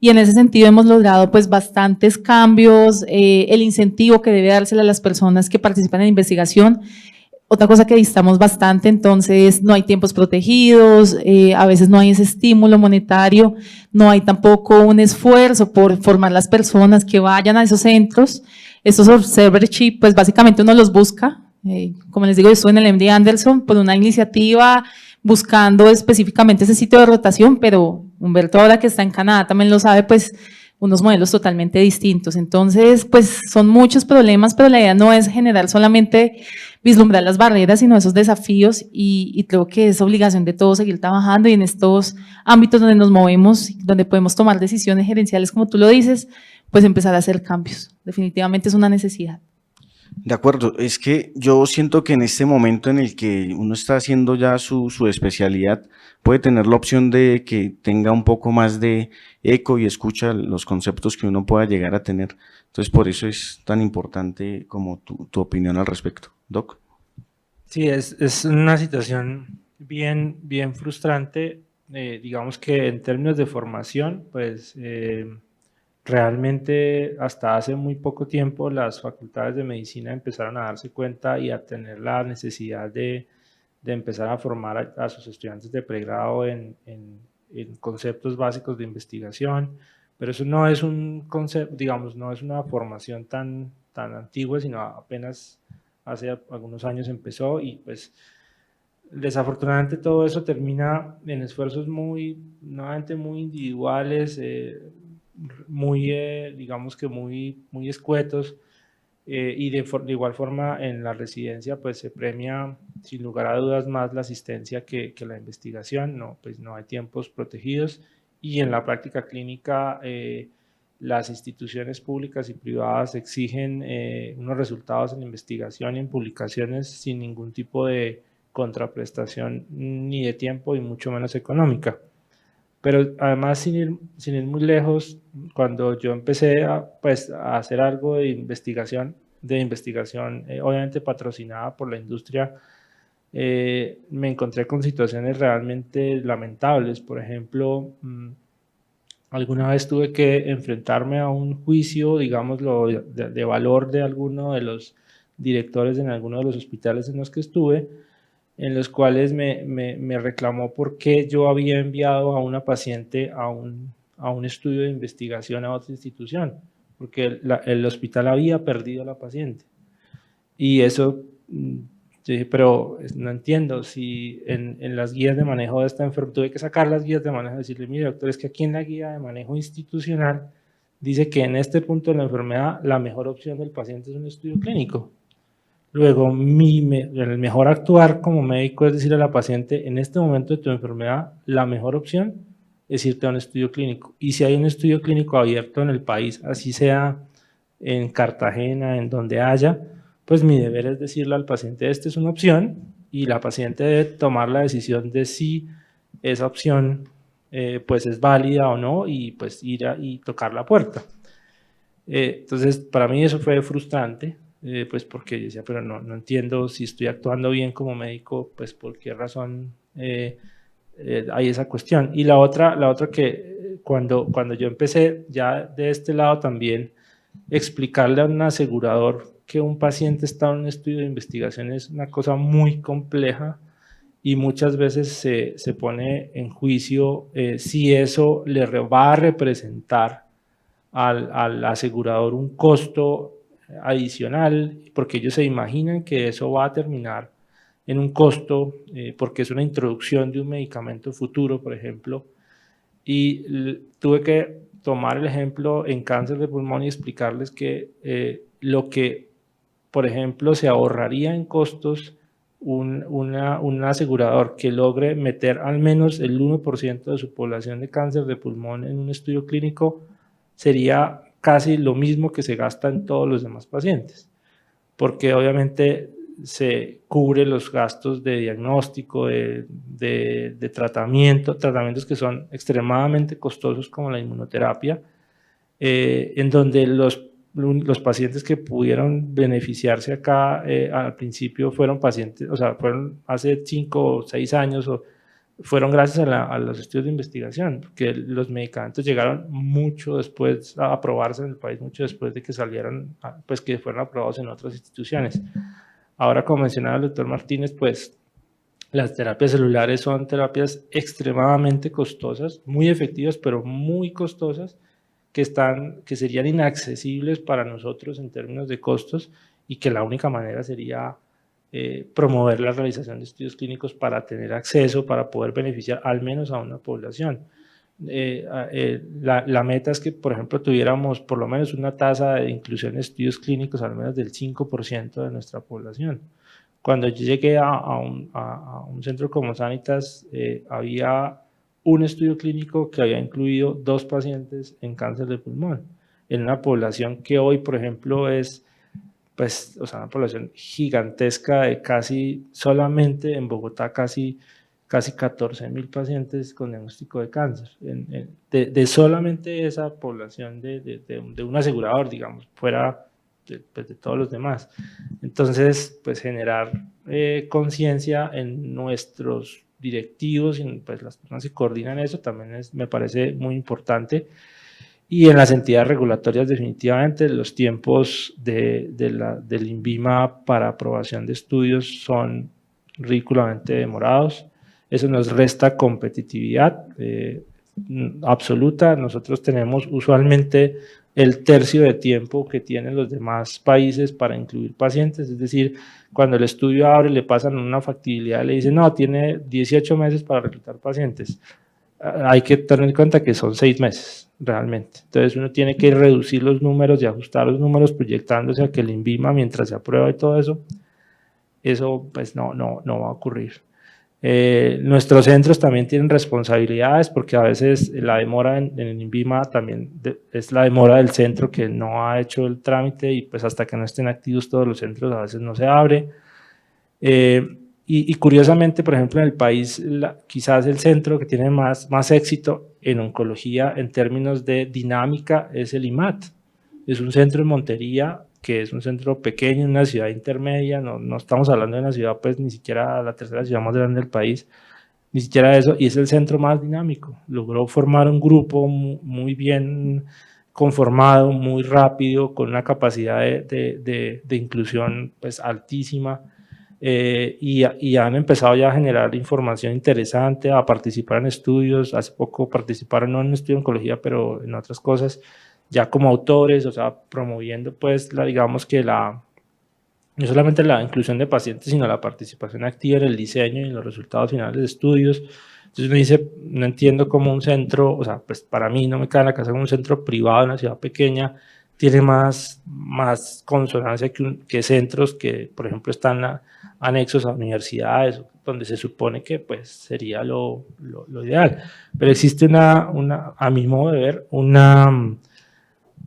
B: Y en ese sentido hemos logrado pues bastantes cambios, el incentivo que debe dársele a las personas que participan en la investigación. otra cosa que distamos bastante, entonces no hay tiempos protegidos, a veces no hay ese estímulo monetario, no hay tampoco un esfuerzo por formar las personas que vayan a esos centros. Estos observership, pues básicamente uno los busca, como les digo, yo estuve en el MD Anderson por una iniciativa buscando específicamente ese sitio de rotación, pero Humberto ahora que está en Canadá también lo sabe, pues unos modelos totalmente distintos. Entonces, pues son muchos problemas, pero la idea no es generar solamente vislumbrar las barreras, sino esos desafíos y creo que es obligación de todos seguir trabajando y en estos ámbitos donde nos movemos, donde podemos tomar decisiones gerenciales, como tú lo dices, pues empezar a hacer cambios. Definitivamente es una necesidad.
A: De acuerdo, es que yo siento que en este momento en el que uno está haciendo ya su especialidad, puede tener la opción de que tenga un poco más de eco y escucha los conceptos que uno pueda llegar a tener. Entonces, por eso es tan importante como tu opinión al respecto. Doc.
C: Sí, es una situación bien frustrante. Digamos que en términos de formación, pues realmente hasta hace muy poco tiempo las facultades de medicina empezaron a darse cuenta y a tener la necesidad de empezar a formar a sus estudiantes de pregrado en conceptos básicos de investigación, pero eso no es un concepto, digamos, no es una formación tan antigua, sino apenas hace algunos años empezó y pues desafortunadamente todo eso termina en esfuerzos nuevamente muy individuales, digamos que muy escuetos, y de igual forma en la residencia pues se premia sin lugar a dudas más la asistencia que la investigación, pues no hay tiempos protegidos y en la práctica clínica las instituciones públicas y privadas exigen unos resultados en investigación y en publicaciones sin ningún tipo de contraprestación ni de tiempo y mucho menos económica. Pero además, sin ir muy lejos, cuando yo empecé a hacer algo de investigación obviamente patrocinada por la industria, me encontré con situaciones realmente lamentables. Por ejemplo, alguna vez tuve que enfrentarme a un juicio, digámoslo, de valor de alguno de los directores en alguno de los hospitales en los que estuve, en los cuales me reclamó por qué yo había enviado a una paciente a un estudio de investigación a otra institución, porque el hospital había perdido a la paciente. Y eso, yo dije, pero no entiendo, si en las guías de manejo de esta enfermedad, tuve que sacar las guías de manejo y decirle, mire doctor, es que aquí en la guía de manejo institucional dice que en este punto de la enfermedad la mejor opción del paciente es un estudio clínico. Luego, el mejor actuar como médico es decirle a la paciente, en este momento de tu enfermedad, la mejor opción es irte a un estudio clínico. Y si hay un estudio clínico abierto en el país, así sea en Cartagena, en donde haya, pues mi deber es decirle al paciente, esta es una opción, y la paciente debe tomar la decisión de si esa opción pues es válida o no, y pues ir y tocar la puerta. Entonces, para mí eso fue frustrante, pues porque yo decía, pero no entiendo si estoy actuando bien como médico, pues por qué razón hay esa cuestión. Y la otra que cuando yo empecé ya de este lado también, explicarle a un asegurador que un paciente está en un estudio de investigación es una cosa muy compleja y muchas veces se pone en juicio si eso le va a representar al asegurador un costo adicional, porque ellos se imaginan que eso va a terminar en un costo, porque es una introducción de un medicamento futuro, por ejemplo, y tuve que tomar el ejemplo en cáncer de pulmón y explicarles que lo que, por ejemplo, se ahorraría en costos un asegurador que logre meter al menos el 1% de su población de cáncer de pulmón en un estudio clínico sería casi lo mismo que se gasta en todos los demás pacientes, porque obviamente se cubre los gastos de diagnóstico, de tratamientos que son extremadamente costosos como la inmunoterapia, en donde los pacientes que pudieron beneficiarse acá al principio fueron pacientes, o sea, fueron hace 5 o 6 años, fueron gracias a los estudios de investigación, porque los medicamentos llegaron mucho después a aprobarse en el país, mucho después de que salieron, pues que fueron aprobados en otras instituciones. Ahora, como mencionaba el doctor Martínez, pues las terapias celulares son terapias extremadamente costosas, muy efectivas, pero muy costosas, que serían inaccesibles para nosotros en términos de costos y que la única manera sería promover la realización de estudios clínicos para tener acceso, para poder beneficiar al menos a una población. La meta es que, por ejemplo, tuviéramos por lo menos una tasa de inclusión en estudios clínicos al menos del 5% de nuestra población. Cuando yo llegué a un centro como Sanitas, había un estudio clínico que había incluido 2 pacientes en cáncer de pulmón, en una población que hoy, por ejemplo, es pues, o sea, una población gigantesca de casi, solamente en Bogotá, casi 14.000 pacientes con diagnóstico de cáncer, de solamente esa población de un asegurador, digamos, fuera pues, de todos los demás. Entonces, pues generar conciencia en nuestros directivos y pues las personas que coordinan eso también me parece muy importante. Y en las entidades regulatorias definitivamente los tiempos del INVIMA para aprobación de estudios son ridículamente demorados. Eso nos resta competitividad absoluta. Nosotros tenemos usualmente el tercio de tiempo que tienen los demás países para incluir pacientes, es decir, cuando el estudio abre le pasan una factibilidad, le dicen no, tiene 18 meses para reclutar pacientes. Hay que tener en cuenta que son 6 meses realmente, entonces uno tiene que reducir los números y ajustar los números proyectándose a que el INVIMA mientras se aprueba y todo eso pues no va a ocurrir. Nuestros centros también tienen responsabilidades porque a veces la demora en el INVIMA también es la demora del centro que no ha hecho el trámite y pues hasta que no estén activos todos los centros a veces no se abre. Y curiosamente, por ejemplo, en el país quizás el centro que tiene más éxito en oncología en términos de dinámica es el IMAT. Es un centro en Montería que es un centro pequeño, una ciudad intermedia, no estamos hablando de una ciudad, pues ni siquiera la tercera ciudad más grande del país, ni siquiera eso, y es el centro más dinámico. Logró formar un grupo muy bien conformado, muy rápido, con una capacidad de inclusión pues altísima, y han empezado ya a generar información interesante, a participar en estudios. Hace poco participaron no en un estudio de oncología, pero en otras cosas, ya como autores, o sea, promoviendo pues digamos que no solamente la inclusión de pacientes, sino la participación activa en el diseño y en los resultados finales de estudios. Entonces me dice, no entiendo cómo un centro, o sea, pues para mí no me cae en la casa como un centro privado en una ciudad pequeña tiene más consonancia que centros que, por ejemplo, están anexos a universidades, donde se supone que pues sería lo ideal. Pero existe a mi modo de ver,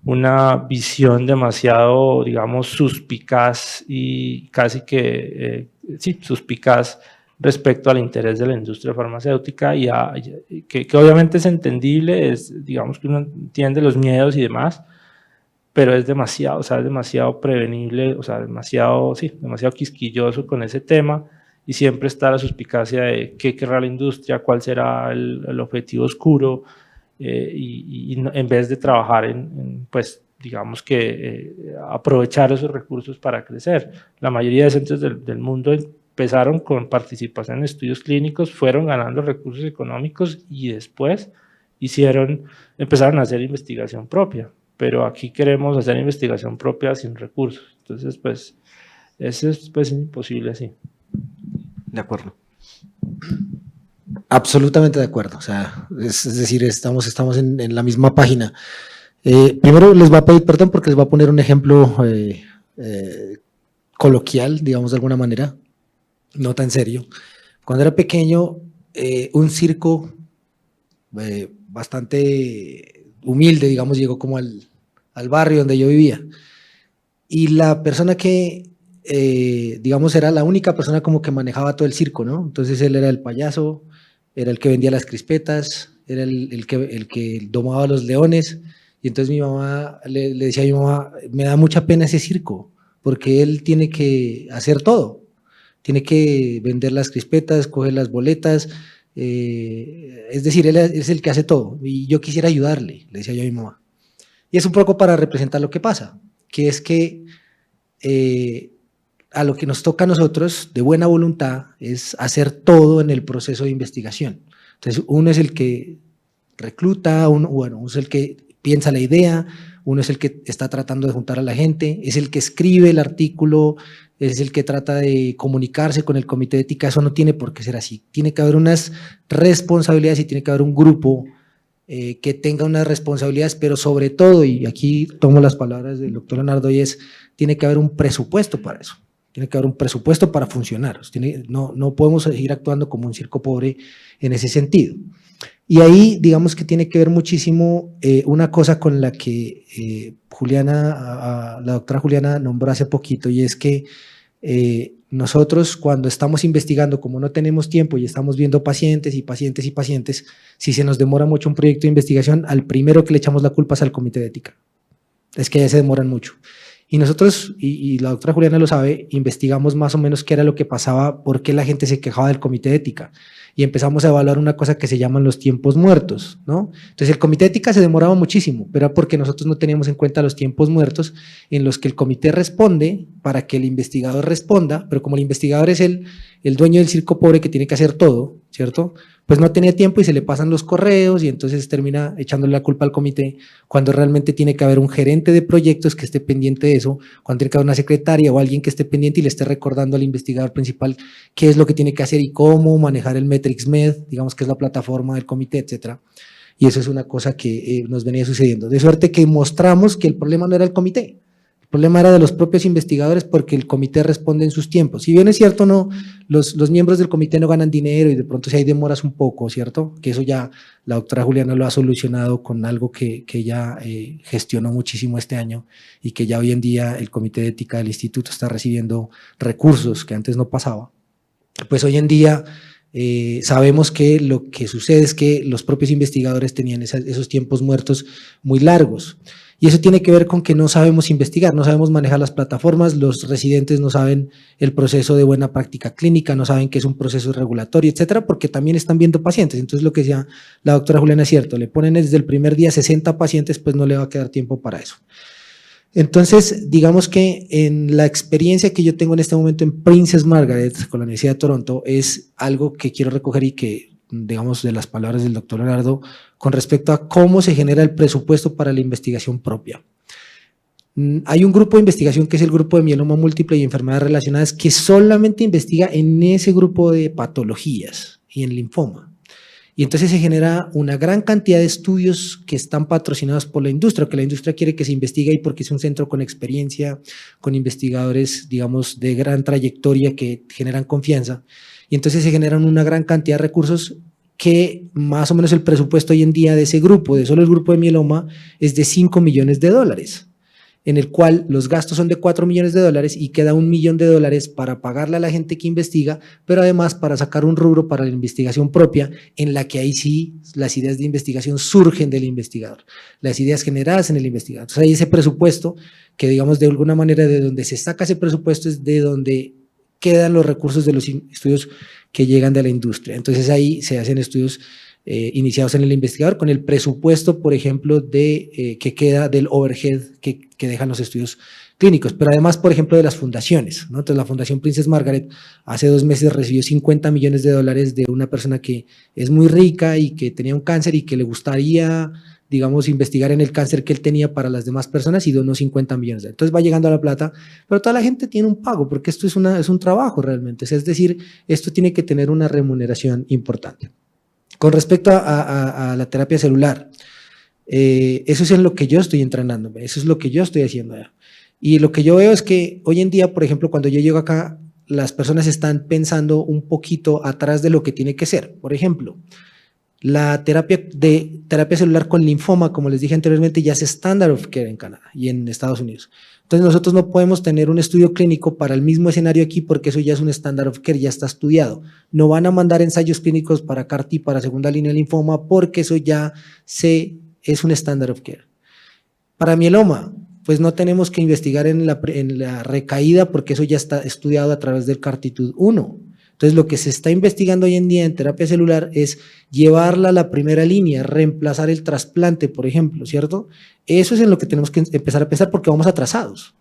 C: una visión demasiado, digamos, suspicaz y casi que, sí, suspicaz respecto al interés de la industria farmacéutica y que obviamente es entendible, digamos que uno entiende los miedos y demás, pero es demasiado, o sea, es demasiado prevenible, o sea, demasiado quisquilloso con ese tema y siempre está la suspicacia de qué querrá la industria, cuál será el objetivo oscuro, y en vez de trabajar pues digamos que aprovechar esos recursos para crecer. La mayoría de centros del mundo empezaron con participación en estudios clínicos, fueron ganando recursos económicos y después empezaron a hacer investigación propia, pero aquí queremos hacer investigación propia sin recursos, entonces pues eso es pues imposible así.
A: De acuerdo.
D: Absolutamente de acuerdo, o sea, es decir, estamos en la misma página. Primero les voy a pedir perdón porque les voy a poner un ejemplo coloquial, digamos de alguna manera, no tan serio. Cuando era pequeño, un circo bastante humilde, digamos, llegó como al barrio donde yo vivía, y la persona que, digamos, era la única persona como que manejaba todo el circo, ¿no? Entonces él era el payaso, era el que vendía las crispetas, era el que domaba a los leones, y entonces mi mamá le decía a mi mamá, me da mucha pena ese circo, porque él tiene que hacer todo, tiene que vender las crispetas, coger las boletas, es decir, él es el que hace todo, y yo quisiera ayudarle, le decía yo a mi mamá. Y es un poco para representar lo que pasa, que es que a lo que nos toca a nosotros, de buena voluntad, es hacer todo en el proceso de investigación. Entonces, uno es el que recluta, uno es el que piensa la idea, uno es el que está tratando de juntar a la gente, es el que escribe el artículo, es el que trata de comunicarse con el comité de ética. Eso no tiene por qué ser así. Tiene que haber unas responsabilidades y tiene que haber un grupo que tenga unas responsabilidades, pero sobre todo, y aquí tomo las palabras del doctor Leonardo, y es, tiene que haber un presupuesto para eso. Tiene que haber un presupuesto para funcionar. No podemos seguir actuando como un circo pobre en ese sentido. Y ahí, digamos que tiene que ver muchísimo una cosa con la que la doctora Juliana nombró hace poquito, y es que nosotros cuando estamos investigando, como no tenemos tiempo y estamos viendo pacientes y pacientes y pacientes, si se nos demora mucho un proyecto de investigación, al primero que le echamos la culpa es al comité de ética. Es que ya se demoran mucho. Y nosotros, y la doctora Juliana lo sabe, investigamos más o menos qué era lo que pasaba, por qué la gente se quejaba del comité de ética. Y empezamos a evaluar una cosa que se llaman los tiempos muertos, ¿no? Entonces el comité de ética se demoraba muchísimo, pero era porque nosotros no teníamos en cuenta los tiempos muertos en los que el comité responde para que el investigador responda, pero como el investigador es el dueño del circo pobre que tiene que hacer todo, ¿cierto? Pues no tenía tiempo y se le pasan los correos y entonces termina echándole la culpa al comité, cuando realmente tiene que haber un gerente de proyectos que esté pendiente de eso, cuando tiene que haber una secretaria o alguien que esté pendiente y le esté recordando al investigador principal qué es lo que tiene que hacer y cómo manejar el MetrixMed, digamos que es la plataforma del comité, etcétera. Y eso es una cosa que nos venía sucediendo. De suerte que mostramos que el problema no era el comité, el problema era de los propios investigadores porque el comité responde en sus tiempos. Si bien es cierto, no, los miembros del comité no ganan dinero y de pronto si hay demoras un poco, ¿cierto? Que eso ya la doctora Juliana lo ha solucionado con algo que ella gestionó muchísimo este año y que ya hoy en día el comité de ética del instituto está recibiendo recursos que antes no pasaba. Pues hoy en día sabemos que lo que sucede es que los propios investigadores tenían esos tiempos muertos muy largos. Y eso tiene que ver con que no sabemos investigar, no sabemos manejar las plataformas, los residentes no saben el proceso de buena práctica clínica, no saben qué es un proceso regulatorio, etcétera, porque también están viendo pacientes. Entonces lo que decía la doctora Juliana es cierto, le ponen desde el primer día 60 pacientes, pues no le va a quedar tiempo para eso. Entonces, digamos que en la experiencia que yo tengo en este momento en Princess Margaret con la Universidad de Toronto es algo que quiero recoger y que, digamos, de las palabras del doctor Leonardo, con respecto a cómo se genera el presupuesto para la investigación propia. Hay un grupo de investigación que es el grupo de mieloma múltiple y enfermedades relacionadas que solamente investiga en ese grupo de patologías y en linfoma. Y entonces se genera una gran cantidad de estudios que están patrocinados por la industria, que la industria quiere que se investigue y porque es un centro con experiencia, con investigadores, digamos, de gran trayectoria que generan confianza. Y entonces se generan una gran cantidad de recursos que más o menos el presupuesto hoy en día de ese grupo, de solo el grupo de mieloma, es de $5 millones, en el cual los gastos son de $4 millones y queda $1 millón para pagarle a la gente que investiga, pero además para sacar un rubro para la investigación propia, en la que ahí sí las ideas de investigación surgen del investigador, las ideas generadas en el investigador. Entonces hay ese presupuesto que, digamos, de alguna manera de donde se saca ese presupuesto es de donde quedan los recursos de los estudios que llegan de la industria. Entonces ahí se hacen estudios iniciados en el investigador con el presupuesto, por ejemplo, que queda del overhead que dejan los estudios clínicos, pero además, por ejemplo, de las fundaciones, ¿no? Entonces la Fundación Princess Margaret hace 2 meses recibió $50 millones de una persona que es muy rica y que tenía un cáncer y que le gustaría, digamos, investigar en el cáncer que él tenía para las demás personas y donó $50 millones. Entonces va llegando a la plata, pero toda la gente tiene un pago porque esto es un trabajo realmente, es decir, esto tiene que tener una remuneración importante. Con respecto a la terapia celular, eso es en lo que yo estoy entrenándome, eso es lo que yo estoy haciendo allá. Y lo que yo veo es que hoy en día, por ejemplo, cuando yo llego acá, las personas están pensando un poquito atrás de lo que tiene que ser. Por ejemplo, la terapia celular con linfoma, como les dije anteriormente, ya es standard of care en Canadá y en Estados Unidos. Entonces nosotros no podemos tener un estudio clínico para el mismo escenario aquí porque eso ya es un standard of care, ya está estudiado. No van a mandar ensayos clínicos para CAR-T, para segunda línea de linfoma, porque eso ya es un standard of care. Para mieloma, pues no tenemos que investigar en la recaída porque eso ya está estudiado a través del CARTITUDE-1. Entonces, lo que se está investigando hoy en día en terapia celular es llevarla a la primera línea, reemplazar el trasplante, por ejemplo, ¿cierto? Eso es en lo que tenemos que empezar a pensar porque vamos atrasados.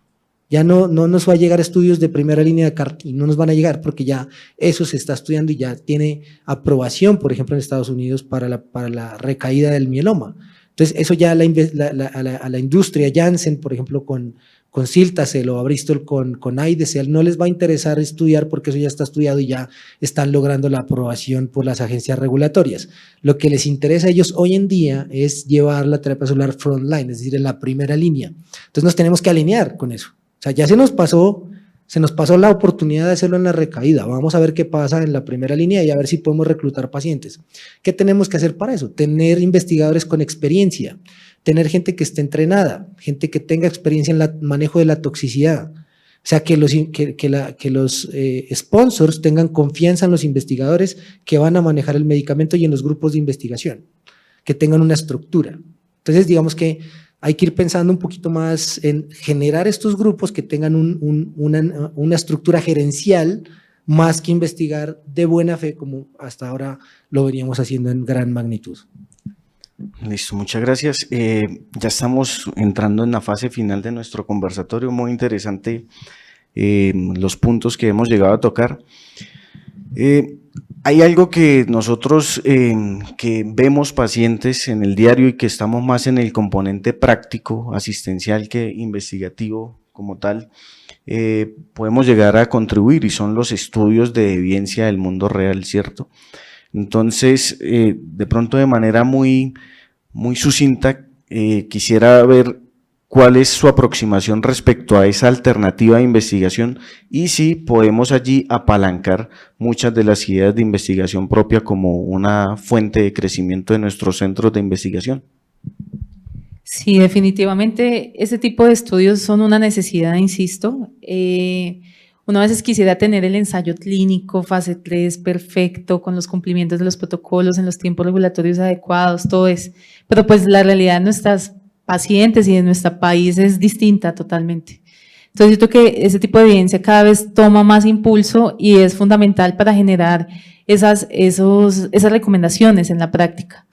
D: Ya no nos va a llegar estudios de primera línea de CAR T, no nos van a llegar porque ya eso se está estudiando y ya tiene aprobación, por ejemplo, en Estados Unidos para la recaída del mieloma. Entonces, eso ya a la industria, Janssen, por ejemplo, con Cilta-Cel o a Bristol con Aidecel, no les va a interesar estudiar porque eso ya está estudiado y ya están logrando la aprobación por las agencias regulatorias. Lo que les interesa a ellos hoy en día es llevar la terapia celular frontline, es decir, en la primera línea. Entonces, nos tenemos que alinear con eso. O sea, ya se nos pasó la oportunidad de hacerlo en la recaída. Vamos a ver qué pasa en la primera línea y a ver si podemos reclutar pacientes. ¿Qué tenemos que hacer para eso? Tener investigadores con experiencia, tener gente que esté entrenada, gente que tenga experiencia en el manejo de la toxicidad. O sea, que los sponsors tengan confianza en los investigadores que van a manejar el medicamento y en los grupos de investigación, que tengan una estructura. Entonces, digamos que hay que ir pensando un poquito más en generar estos grupos que tengan una estructura gerencial más que investigar de buena fe como hasta ahora lo veníamos haciendo en gran magnitud.
A: Listo, muchas gracias. Ya estamos entrando en la fase final de nuestro conversatorio, muy interesante los puntos que hemos llegado a tocar. Hay algo que nosotros que vemos pacientes en el diario y que estamos más en el componente práctico, asistencial que investigativo como tal, podemos llegar a contribuir y son los estudios de evidencia del mundo real, ¿cierto? Entonces, de pronto de manera muy sucinta, quisiera ver cuál es su aproximación respecto a esa alternativa de investigación y si podemos allí apalancar muchas de las ideas de investigación propia como una fuente de crecimiento de nuestros centros de investigación.
B: Sí, definitivamente ese tipo de estudios son una necesidad, insisto. Uno a veces quisiera tener el ensayo clínico, fase 3, perfecto, con los cumplimientos de los protocolos, en los tiempos regulatorios adecuados, todo eso. Pero pues la realidad de nuestras pacientes y de nuestro país es distinta totalmente. Entonces, yo creo que ese tipo de evidencia cada vez toma más impulso y es fundamental para generar esas recomendaciones en la práctica.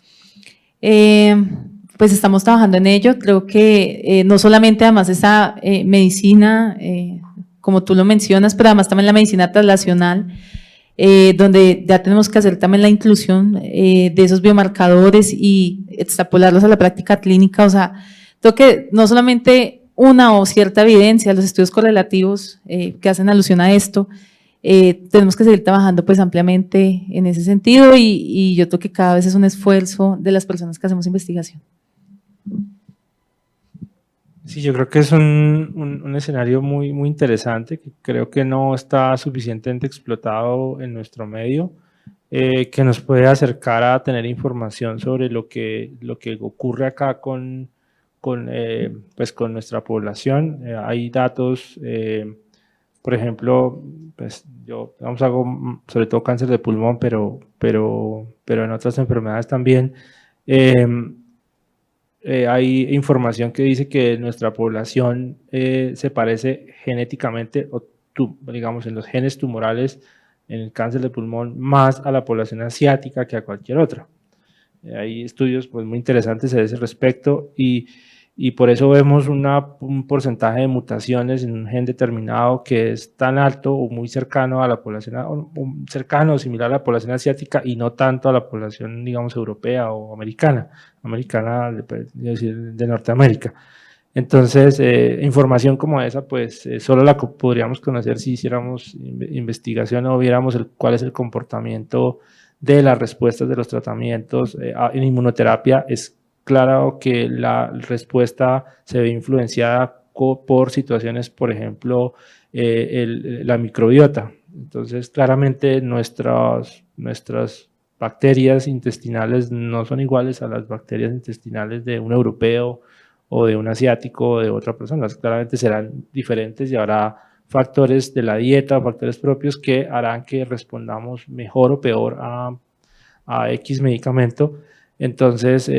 B: Pues estamos trabajando en ello. Creo que no solamente además esa medicina, como tú lo mencionas, pero además también la medicina translacional, donde ya tenemos que hacer también la inclusión de esos biomarcadores y extrapolarlos a la práctica clínica. O sea, creo que no solamente una o cierta evidencia, los estudios correlativos que hacen alusión a esto, tenemos que seguir trabajando pues ampliamente en ese sentido y yo creo que cada vez es un esfuerzo de las personas que hacemos investigación.
C: Sí, yo creo que es un escenario muy interesante que creo que no está suficientemente explotado en nuestro medio, que nos puede acercar a tener información sobre lo que ocurre acá con nuestra población. Hay datos, por ejemplo, pues yo hago sobre todo cáncer de pulmón, pero en otras enfermedades también. Hay información que dice que nuestra población se parece genéticamente, digamos en los genes tumorales, en el cáncer de pulmón, más a la población asiática que a cualquier otra. Hay estudios pues, muy interesantes a ese respecto y por eso vemos un porcentaje de mutaciones en un gen determinado que es tan alto o muy cercano a la población, cercano o similar a la población asiática y no tanto a la población, digamos, europea o americana de Norteamérica. Entonces, información como esa, pues solo la podríamos conocer si hiciéramos investigación o viéramos cuál es el comportamiento de las respuestas de los tratamientos en inmunoterapia. Es claro que la respuesta se ve influenciada por situaciones, por ejemplo, la microbiota. Entonces, claramente nuestras bacterias intestinales no son iguales a las bacterias intestinales de un europeo o de un asiático o de otra persona. Claramente serán diferentes y habrá factores de la dieta, factores propios que harán que respondamos mejor o peor a X medicamento. Entonces,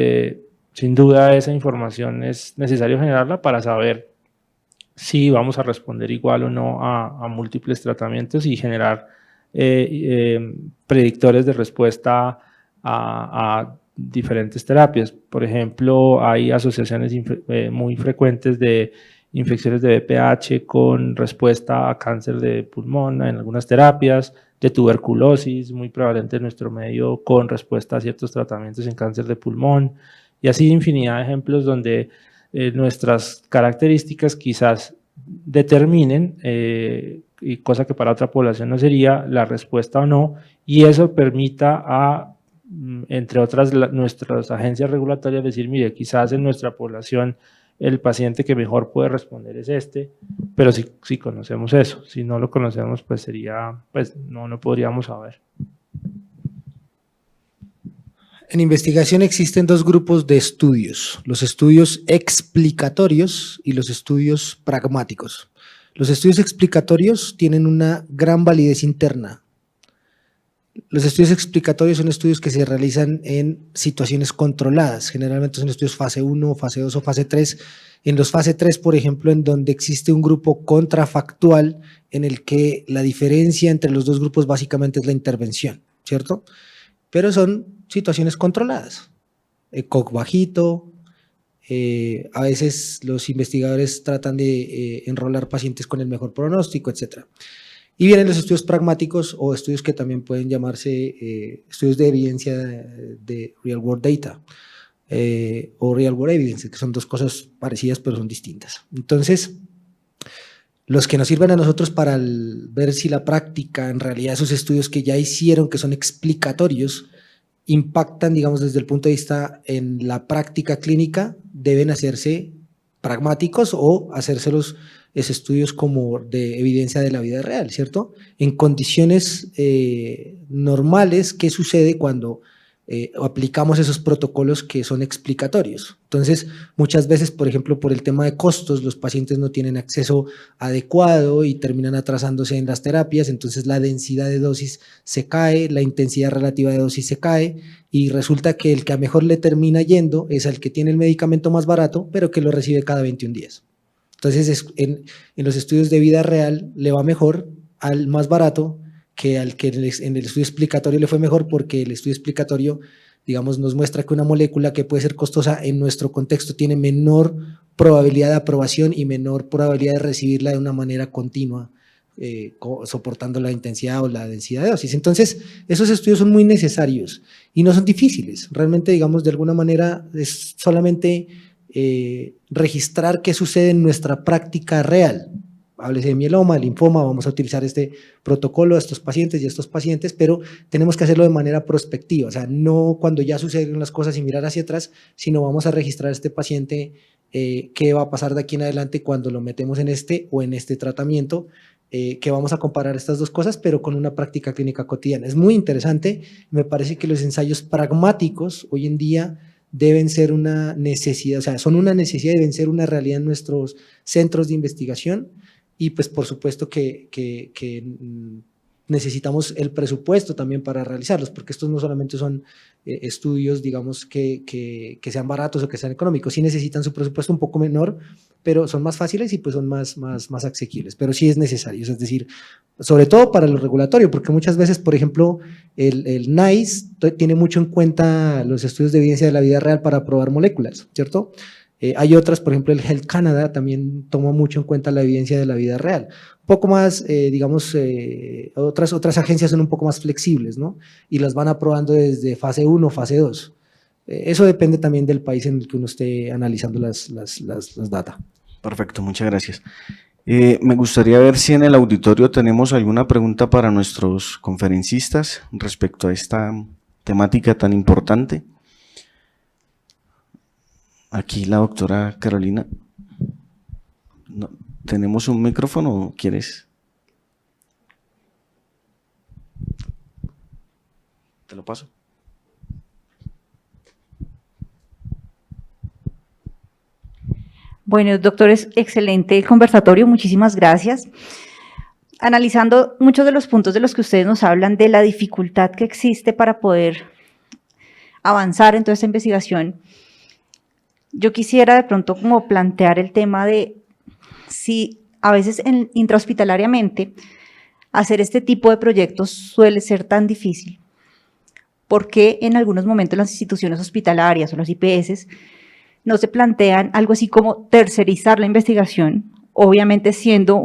C: sin duda esa información es necesario generarla para saber si vamos a responder igual o no a múltiples tratamientos y generar predictores de respuesta a diferentes terapias. Por ejemplo, hay asociaciones muy frecuentes de infecciones de VPH con respuesta a cáncer de pulmón en algunas terapias, de tuberculosis, muy prevalente en nuestro medio, con respuesta a ciertos tratamientos en cáncer de pulmón, y así infinidad de ejemplos donde nuestras características quizás determinen, y cosa que para otra población no sería, la respuesta o no, y eso permita a, entre otras, nuestras agencias regulatorias decir, mire, quizás en nuestra población el paciente que mejor puede responder es este, pero si conocemos eso, si no lo conocemos, pues sería, pues no podríamos saber.
D: En investigación existen dos grupos de estudios, los estudios explicatorios y los estudios pragmáticos. Los estudios explicatorios tienen una gran validez interna. Los estudios explicatorios son estudios que se realizan en situaciones controladas, generalmente son estudios fase 1, fase 2 o fase 3. En los fase 3, por ejemplo, en donde existe un grupo contrafactual en el que la diferencia entre los dos grupos básicamente es la intervención, ¿cierto? Pero son situaciones controladas, ECOG bajito, a veces los investigadores tratan de enrolar pacientes con el mejor pronóstico, etc. Y vienen los estudios pragmáticos o estudios que también pueden llamarse estudios de evidencia de real world data o real world evidence, que son dos cosas parecidas pero son distintas. Entonces, los que nos sirven a nosotros para ver si la práctica, en realidad esos estudios que ya hicieron, que son explicatorios, impactan, digamos, desde el punto de vista en la práctica clínica, deben hacerse pragmáticos o hacérselos estudios como de evidencia de la vida real, ¿cierto? En condiciones normales, ¿qué sucede cuando aplicamos esos protocolos que son explicatorios? Entonces, muchas veces, por ejemplo, por el tema de costos, los pacientes no tienen acceso adecuado y terminan atrasándose en las terapias, entonces la densidad de dosis se cae, la intensidad relativa de dosis se cae y resulta que el que a mejor le termina yendo es el que tiene el medicamento más barato, pero que lo recibe cada 21 días. Entonces, en los estudios de vida real le va mejor al más barato que al que en el estudio explicatorio le fue mejor, porque el estudio explicatorio, digamos, nos muestra que una molécula que puede ser costosa en nuestro contexto tiene menor probabilidad de aprobación y menor probabilidad de recibirla de una manera continua, soportando la intensidad o la densidad de dosis. Entonces, esos estudios son muy necesarios y no son difíciles. Realmente, digamos, de alguna manera es solamente registrar qué sucede en nuestra práctica real. Háblese de mieloma, linfoma, vamos a utilizar este protocolo a estos pacientes y a estos pacientes, pero tenemos que hacerlo de manera prospectiva, o sea, no cuando ya suceden las cosas y mirar hacia atrás, sino vamos a registrar a este paciente qué va a pasar de aquí en adelante cuando lo metemos en este o en este tratamiento, que vamos a comparar estas dos cosas, pero con una práctica clínica cotidiana. Es muy interesante, me parece que los ensayos pragmáticos hoy en día deben ser una necesidad, o sea, son una necesidad y deben ser una realidad en nuestros centros de investigación. Y pues por supuesto que necesitamos el presupuesto también para realizarlos, porque estos no solamente son estudios, digamos, que sean baratos o que sean económicos, sí necesitan su presupuesto un poco menor, pero son más fáciles y pues son más asequibles, pero sí es necesario, es decir, sobre todo para lo regulatorio, porque muchas veces, por ejemplo, el NICE tiene mucho en cuenta los estudios de evidencia de la vida real para probar moléculas, ¿cierto? Hay otras, por ejemplo, el Health Canada también toma mucho en cuenta la evidencia de la vida real. Un poco más, digamos, otras agencias son un poco más flexibles, ¿no? Y las van aprobando desde fase 1 o fase 2. Eso depende también del país en el que uno esté analizando las data.
A: Perfecto, muchas gracias. Me gustaría ver si en el auditorio tenemos alguna pregunta para nuestros conferencistas respecto a esta temática tan importante. Aquí la doctora Carolina. No, ¿tenemos un micrófono o quieres? Te lo paso.
E: Bueno, doctores, excelente el conversatorio, muchísimas gracias. Analizando muchos de los puntos de los que ustedes nos hablan de la dificultad que existe para poder avanzar en toda esta investigación, yo quisiera de pronto como plantear el tema de si a veces intrahospitalariamente hacer este tipo de proyectos suele ser tan difícil, porque en algunos momentos las instituciones hospitalarias o los IPS no se plantean algo así como tercerizar la investigación, obviamente siendo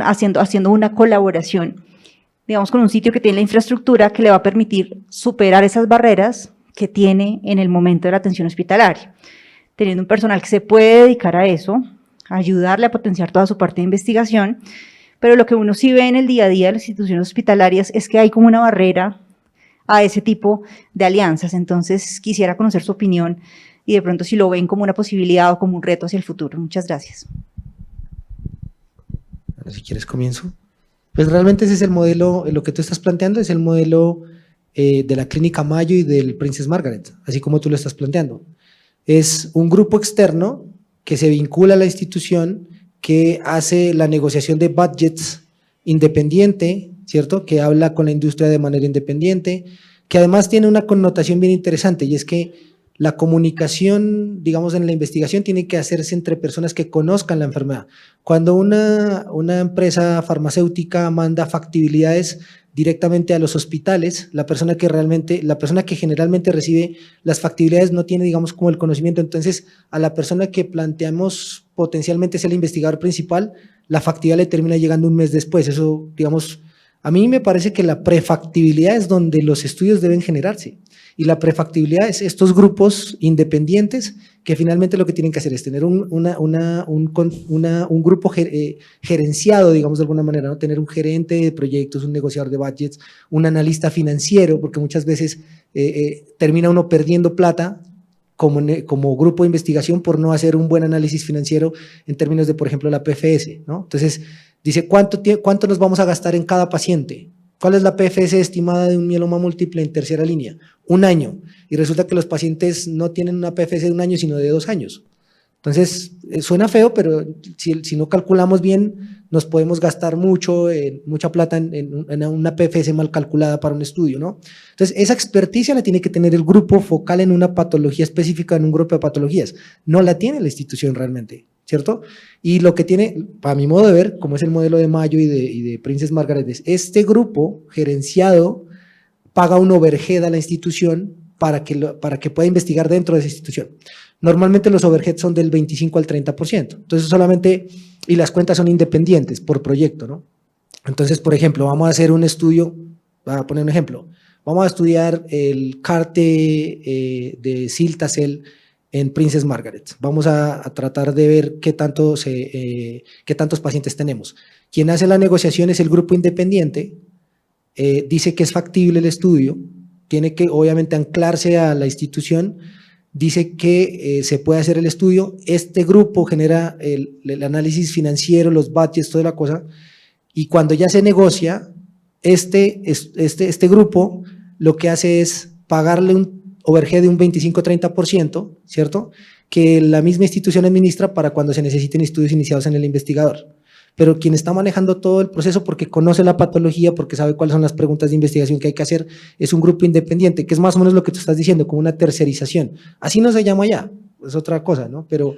E: haciendo una colaboración, digamos, con un sitio que tiene la infraestructura que le va a permitir superar esas barreras que tiene en el momento de la atención hospitalaria, teniendo un personal que se puede dedicar a eso, a ayudarle a potenciar toda su parte de investigación, pero lo que uno sí ve en el día a día de las instituciones hospitalarias es que hay como una barrera a ese tipo de alianzas. Entonces quisiera conocer su opinión y de pronto si lo ven como una posibilidad o como un reto hacia el futuro. Muchas gracias.
D: Bueno, si quieres comienzo. Pues realmente ese es el modelo, lo que tú estás planteando es el modelo de la Clínica Mayo y del Princess Margaret, así como tú lo estás planteando. Es un grupo externo que se vincula a la institución, que hace la negociación de budgets independiente, ¿cierto? Que habla con la industria de manera independiente, que además tiene una connotación bien interesante, y es que la comunicación, digamos, en la investigación tiene que hacerse entre personas que conozcan la enfermedad. Cuando una empresa farmacéutica manda factibilidades directamente a los hospitales, la persona que generalmente recibe las factibilidades no tiene, digamos, como el conocimiento. Entonces, a la persona que planteamos potencialmente ser el investigador principal, la factibilidad le termina llegando un mes después. Eso, digamos, a mí me parece que la prefactibilidad es donde los estudios deben generarse. Y la prefactibilidad es estos grupos independientes que finalmente lo que tienen que hacer es tener un grupo gerenciado, digamos de alguna manera, ¿no? Tener un gerente de proyectos, un negociador de budgets, un analista financiero, porque muchas veces termina uno perdiendo plata como grupo de investigación por no hacer un buen análisis financiero en términos de, por ejemplo, la PFS, ¿no? Entonces, dice, ¿cuánto nos vamos a gastar en cada paciente? ¿Cuál es la PFS estimada de un mieloma múltiple en tercera línea? 1 año. Y resulta que los pacientes no tienen una PFS de 1 año, sino de 2 años. Entonces, suena feo, pero si no calculamos bien, nos podemos gastar mucha plata en una PFS mal calculada para un estudio, ¿no? Entonces, esa experticia la tiene que tener el grupo focal en una patología específica, en un grupo de patologías. No la tiene la institución realmente, ¿cierto? Y lo que tiene, para mi modo de ver, como es el modelo de Mayo y de Princess Margaret, es este grupo gerenciado paga un overhead a la institución para que pueda investigar dentro de esa institución. Normalmente los overheads son del 25 al 30%, entonces solamente, y las cuentas son independientes por proyecto, ¿no? Entonces, por ejemplo, vamos a hacer un estudio, voy a poner un ejemplo, vamos a estudiar el CAR-T de Cilta-Cel en Princess Margaret. Vamos a tratar de ver qué tantos pacientes tenemos. Quien hace la negociación es el grupo independiente, dice que es factible el estudio, tiene que obviamente anclarse a la institución, dice que se puede hacer el estudio, este grupo genera el análisis financiero, los budgets, toda la cosa, y cuando ya se negocia, este grupo lo que hace es pagarle un overhead de un 25-30%, ¿cierto? Que la misma institución administra para cuando se necesiten estudios iniciados en el investigador. Pero quien está manejando todo el proceso porque conoce la patología, porque sabe cuáles son las preguntas de investigación que hay que hacer, es un grupo independiente, que es más o menos lo que tú estás diciendo, como una tercerización. Así no se llama ya, es otra cosa, ¿no? Pero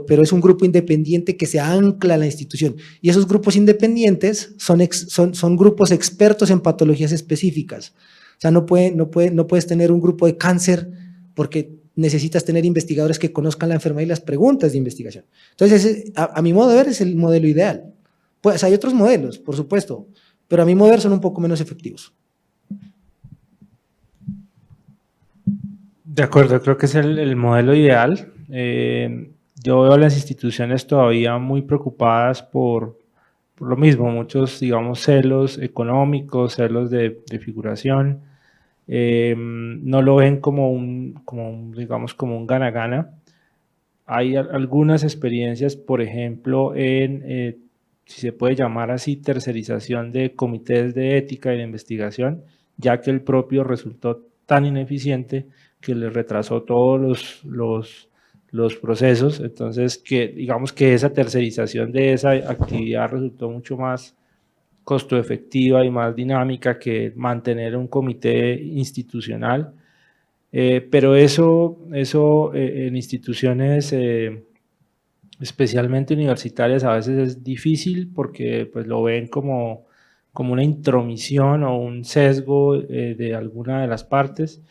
D: es un grupo independiente que se ancla a la institución. Y esos grupos independientes son grupos expertos en patologías específicas. O sea, no puedes tener un grupo de cáncer porque necesitas tener investigadores que conozcan la enfermedad y las preguntas de investigación. Entonces, a mi modo de ver, es el modelo ideal. Pues hay otros modelos, por supuesto, pero a mi modo de ver son un poco menos efectivos.
C: De acuerdo, creo que es el modelo ideal. Yo veo a las instituciones todavía muy preocupadas por lo mismo, muchos, digamos, celos económicos, celos de figuración. No lo ven como un gana-gana. Hay algunas experiencias, por ejemplo, si se puede llamar así, tercerización de comités de ética y de investigación, ya que el propio resultó tan ineficiente que le retrasó todos los procesos. Entonces, digamos que esa tercerización de esa actividad resultó mucho más costo efectiva y más dinámica que mantener un comité institucional, pero eso en instituciones especialmente universitarias a veces es difícil porque pues lo ven como una intromisión o un sesgo de alguna de las partes.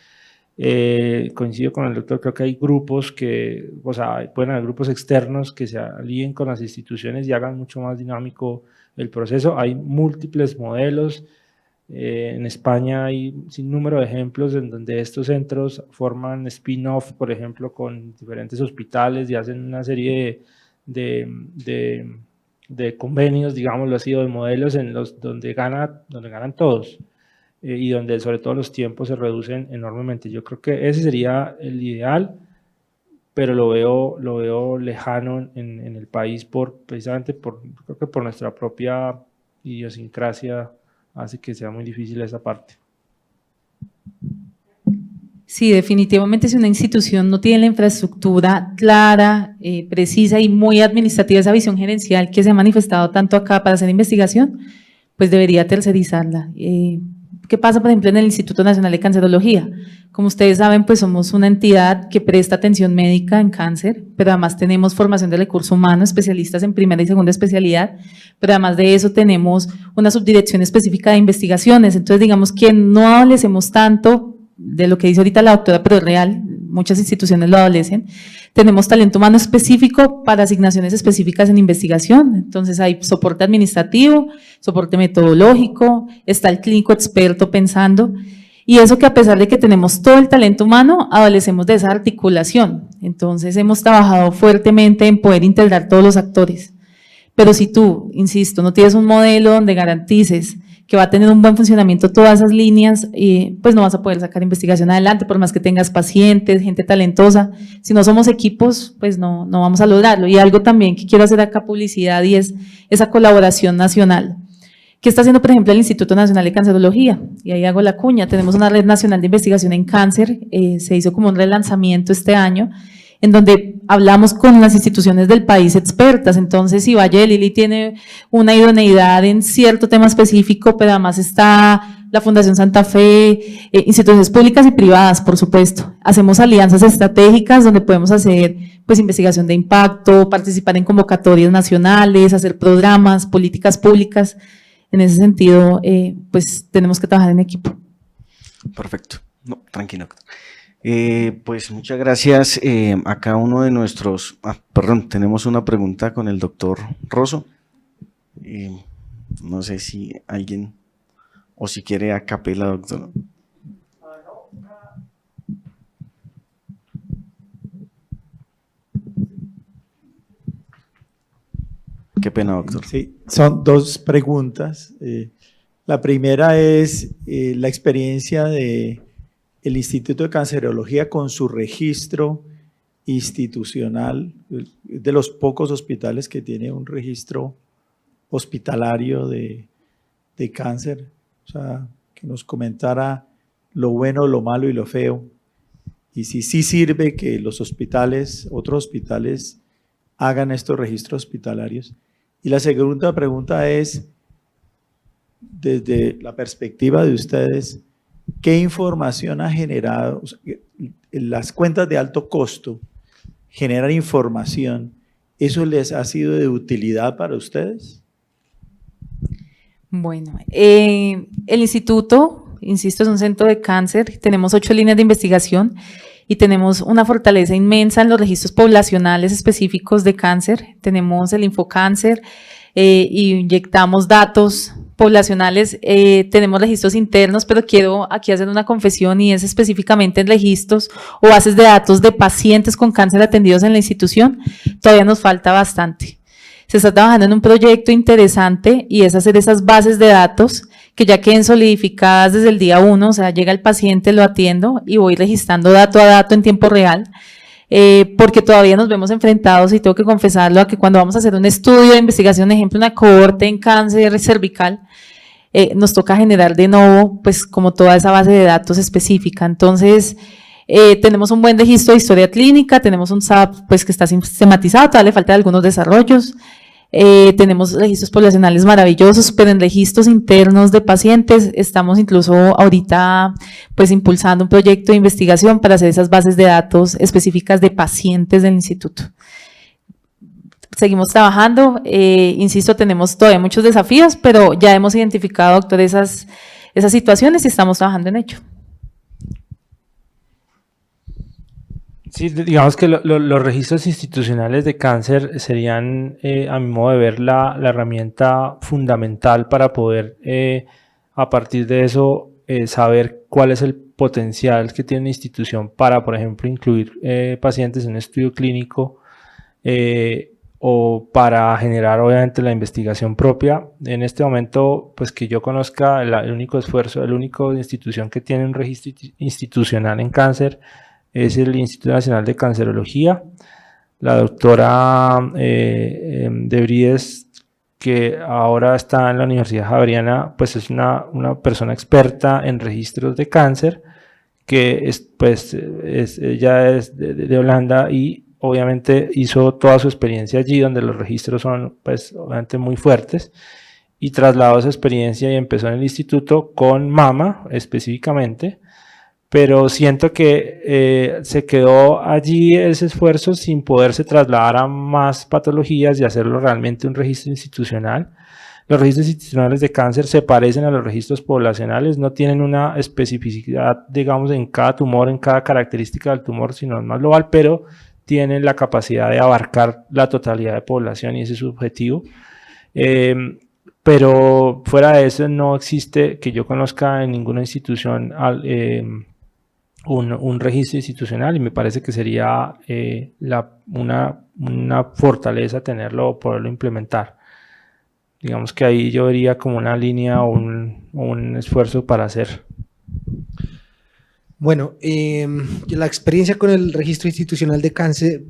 C: Coincido con el doctor, creo que hay grupos que, o sea, pueden haber grupos externos que se alíen con las instituciones y hagan mucho más dinámico el proceso. Hay múltiples modelos. En España hay sin número de ejemplos en donde estos centros forman spin-off, por ejemplo, con diferentes hospitales y hacen una serie de convenios, digámoslo así, o de modelos en los donde ganan todos y donde sobre todo los tiempos se reducen enormemente. Yo creo que ese sería el ideal, pero lo veo lejano en el país precisamente creo que por nuestra propia idiosincrasia hace que sea muy difícil esa parte.
B: Sí, definitivamente si una institución no tiene la infraestructura clara, precisa y muy administrativa, esa visión gerencial que se ha manifestado tanto acá para hacer investigación, pues debería tercerizarla. ¿Qué pasa, por ejemplo, en el Instituto Nacional de Cancerología? Como ustedes saben, pues somos una entidad que presta atención médica en cáncer, pero además tenemos formación de recurso humano, especialistas en primera y segunda especialidad, pero además de eso tenemos una subdirección específica de investigaciones. Entonces, digamos que no adolecemos tanto de lo que dice ahorita la doctora, pero es real, muchas instituciones lo adolecen. Tenemos talento humano específico para asignaciones específicas en investigación, entonces hay soporte administrativo, soporte metodológico, está el clínico experto pensando, y eso que a pesar de que tenemos todo el talento humano, adolecemos de esa articulación. Entonces hemos trabajado fuertemente en poder integrar todos los actores. Pero si tú, insisto, no tienes un modelo donde garantices que va a tener un buen funcionamiento todas esas líneas, pues no vas a poder sacar investigación adelante, por más que tengas pacientes, gente talentosa. Si no somos equipos, pues no vamos a lograrlo. Y algo también que quiero hacer acá publicidad y es esa colaboración nacional. ¿Qué está haciendo, por ejemplo, el Instituto Nacional de Cancerología? Y ahí hago la cuña. Tenemos una red nacional de investigación en cáncer, se hizo como un relanzamiento este año, en donde hablamos con las instituciones del país expertas. Entonces, si Valle del Lili tiene una idoneidad en cierto tema específico, pero además está la Fundación Santa Fe, instituciones públicas y privadas, por supuesto. Hacemos alianzas estratégicas donde podemos hacer pues investigación de impacto, participar en convocatorias nacionales, hacer programas, políticas públicas. En ese sentido, pues tenemos que trabajar en equipo.
A: Perfecto. No, tranquilo, doctor. Pues muchas gracias a cada uno de nuestros… tenemos una pregunta con el doctor Rosso. No sé si alguien, o si quiere a capela, doctor. Qué pena, doctor.
F: Sí, son dos preguntas. La primera es la experiencia de el Instituto de Cancerología con su registro institucional, de los pocos hospitales que tiene un registro hospitalario de cáncer, o sea, que nos comentara lo bueno, lo malo y lo feo, y si sí sirve que los hospitales, otros hospitales, hagan estos registros hospitalarios. Y la segunda pregunta es, desde la perspectiva de ustedes, ¿qué información ha generado? O sea, las cuentas de alto costo generan información. ¿Eso les ha sido de utilidad para ustedes?
B: Bueno, el instituto, insisto, es un centro de cáncer, tenemos 8 líneas de investigación y tenemos una fortaleza inmensa en los registros poblacionales específicos de cáncer. Tenemos el Infocáncer y inyectamos datos poblacionales, tenemos registros internos, pero quiero aquí hacer una confesión y es específicamente en registros o bases de datos de pacientes con cáncer atendidos en la institución, todavía nos falta bastante. Se está trabajando en un proyecto interesante y es hacer esas bases de datos que ya queden solidificadas desde el día 1, o sea, llega el paciente, lo atiendo y voy registrando dato a dato en tiempo real, porque todavía nos vemos enfrentados, y tengo que confesarlo, a que cuando vamos a hacer un estudio de investigación, ejemplo, una cohorte en cáncer cervical, nos toca generar de nuevo, pues, como toda esa base de datos específica. Entonces, tenemos un buen registro de historia clínica, tenemos un SAP, pues, que está sistematizado, todavía le faltan algunos desarrollos. Tenemos registros poblacionales maravillosos, pero en registros internos de pacientes estamos incluso ahorita pues impulsando un proyecto de investigación para hacer esas bases de datos específicas de pacientes del instituto. Seguimos trabajando, insisto, tenemos todavía muchos desafíos, pero ya hemos identificado, doctor, esas situaciones y estamos trabajando en ello.
C: Sí, digamos que los registros institucionales de cáncer serían, a mi modo de ver, la herramienta fundamental para poder, a partir de eso, saber cuál es el potencial que tiene una institución para, por ejemplo, incluir pacientes en un estudio clínico o para generar, obviamente, la investigación propia. En este momento, pues que yo conozca, el único esfuerzo, la única institución que tiene un registro institucional en cáncer es el Instituto Nacional de Cancerología. La doctora de Brides, que ahora está en la Universidad Javeriana, pues es una persona experta en registros de cáncer, que ella es de Holanda y obviamente hizo toda su experiencia allí, donde los registros son pues obviamente muy fuertes, y trasladó esa experiencia y empezó en el instituto con mama específicamente, pero siento que se quedó allí ese esfuerzo sin poderse trasladar a más patologías y hacerlo realmente un registro institucional. Los registros institucionales de cáncer se parecen a los registros poblacionales, no tienen una especificidad, digamos, en cada tumor, en cada característica del tumor, sino más global, pero tienen la capacidad de abarcar la totalidad de población y ese es su objetivo. Pero fuera de eso no existe, que yo conozca en ninguna institución, un registro institucional, y me parece que sería una fortaleza tenerlo o poderlo implementar. Digamos que ahí yo vería como una línea o un esfuerzo para hacer.
D: Bueno, la experiencia con el registro institucional de cáncer,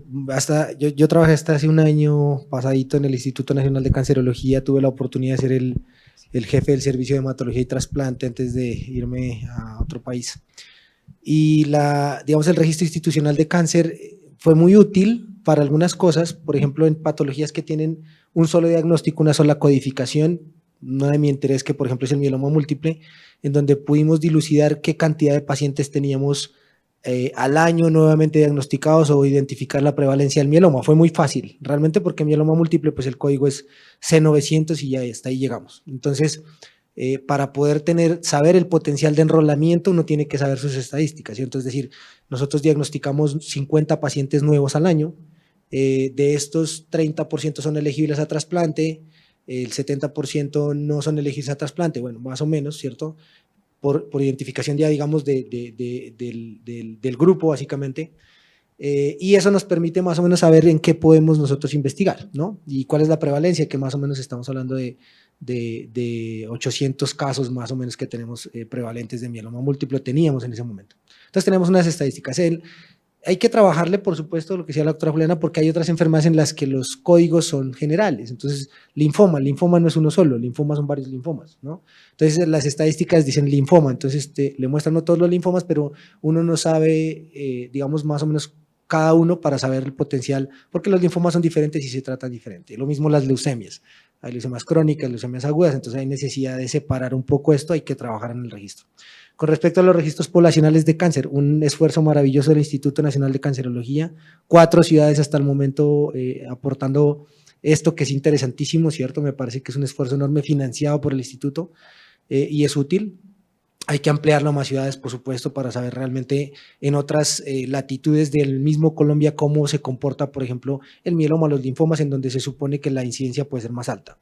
D: yo trabajé hasta hace un año pasadito en el Instituto Nacional de Cancerología, tuve la oportunidad de ser el jefe del servicio de hematología y trasplante antes de irme a otro país. Y digamos, el registro institucional de cáncer fue muy útil para algunas cosas, por ejemplo, en patologías que tienen un solo diagnóstico, una sola codificación. Una de mi interés, que por ejemplo es el mieloma múltiple, en donde pudimos dilucidar qué cantidad de pacientes teníamos al año nuevamente diagnosticados o identificar la prevalencia del mieloma. Fue muy fácil, realmente, porque mieloma múltiple, pues el código es C900 y ya hasta ahí llegamos. Entonces, para poder saber el potencial de enrolamiento, uno tiene que saber sus estadísticas, ¿cierto? Es decir, nosotros diagnosticamos 50 pacientes nuevos al año, de estos 30% son elegibles a trasplante, el 70% no son elegibles a trasplante, bueno, más o menos, ¿cierto? Por identificación ya, digamos, del grupo, básicamente. Y eso nos permite más o menos saber en qué podemos nosotros investigar, ¿no? Y cuál es la prevalencia, que más o menos estamos hablando de 800 casos más o menos que tenemos prevalentes de mieloma múltiple, teníamos en ese momento. Entonces tenemos unas estadísticas. Hay que trabajarle, por supuesto, lo que decía la doctora Juliana, porque hay otras enfermedades en las que los códigos son generales. Entonces, linfoma no es uno solo, linfoma son varios linfomas, ¿no? Entonces, las estadísticas dicen linfoma, entonces le muestran no todos los linfomas, pero uno no sabe, digamos, más o menos cada uno para saber el potencial, porque los linfomas son diferentes y se tratan diferente. Lo mismo las leucemias. Hay leucemias crónicas, leucemias agudas, entonces hay necesidad de separar un poco esto, hay que trabajar en el registro. Con respecto a los registros poblacionales de cáncer, un esfuerzo maravilloso del Instituto Nacional de Cancerología, 4 ciudades hasta el momento aportando esto, que es interesantísimo, ¿cierto? Me parece que es un esfuerzo enorme financiado por el instituto y es útil. Hay que ampliarlo a más ciudades, por supuesto, para saber realmente en otras latitudes del mismo Colombia cómo se comporta, por ejemplo, el mieloma, los linfomas, en donde se supone que la incidencia puede ser más alta.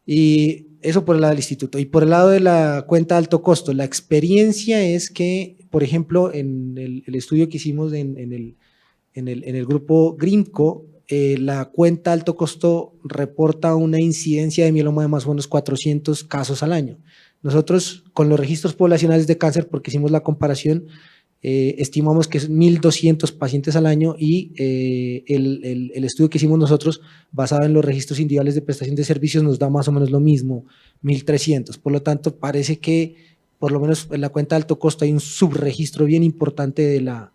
D: Y eso por el lado del instituto. Y por el lado de la cuenta alto costo, la experiencia es que, por ejemplo, en el estudio que hicimos en el grupo GRIMCO, la cuenta alto costo reporta una incidencia de mieloma de más o menos 400 casos al año. Nosotros, con los registros poblacionales de cáncer, porque hicimos la comparación, estimamos que es 1.200 pacientes al año y el estudio que hicimos nosotros, basado en los registros individuales de prestación de servicios, nos da más o menos lo mismo, 1.300. Por lo tanto, parece que, por lo menos en la cuenta de alto costo, hay un subregistro bien importante de la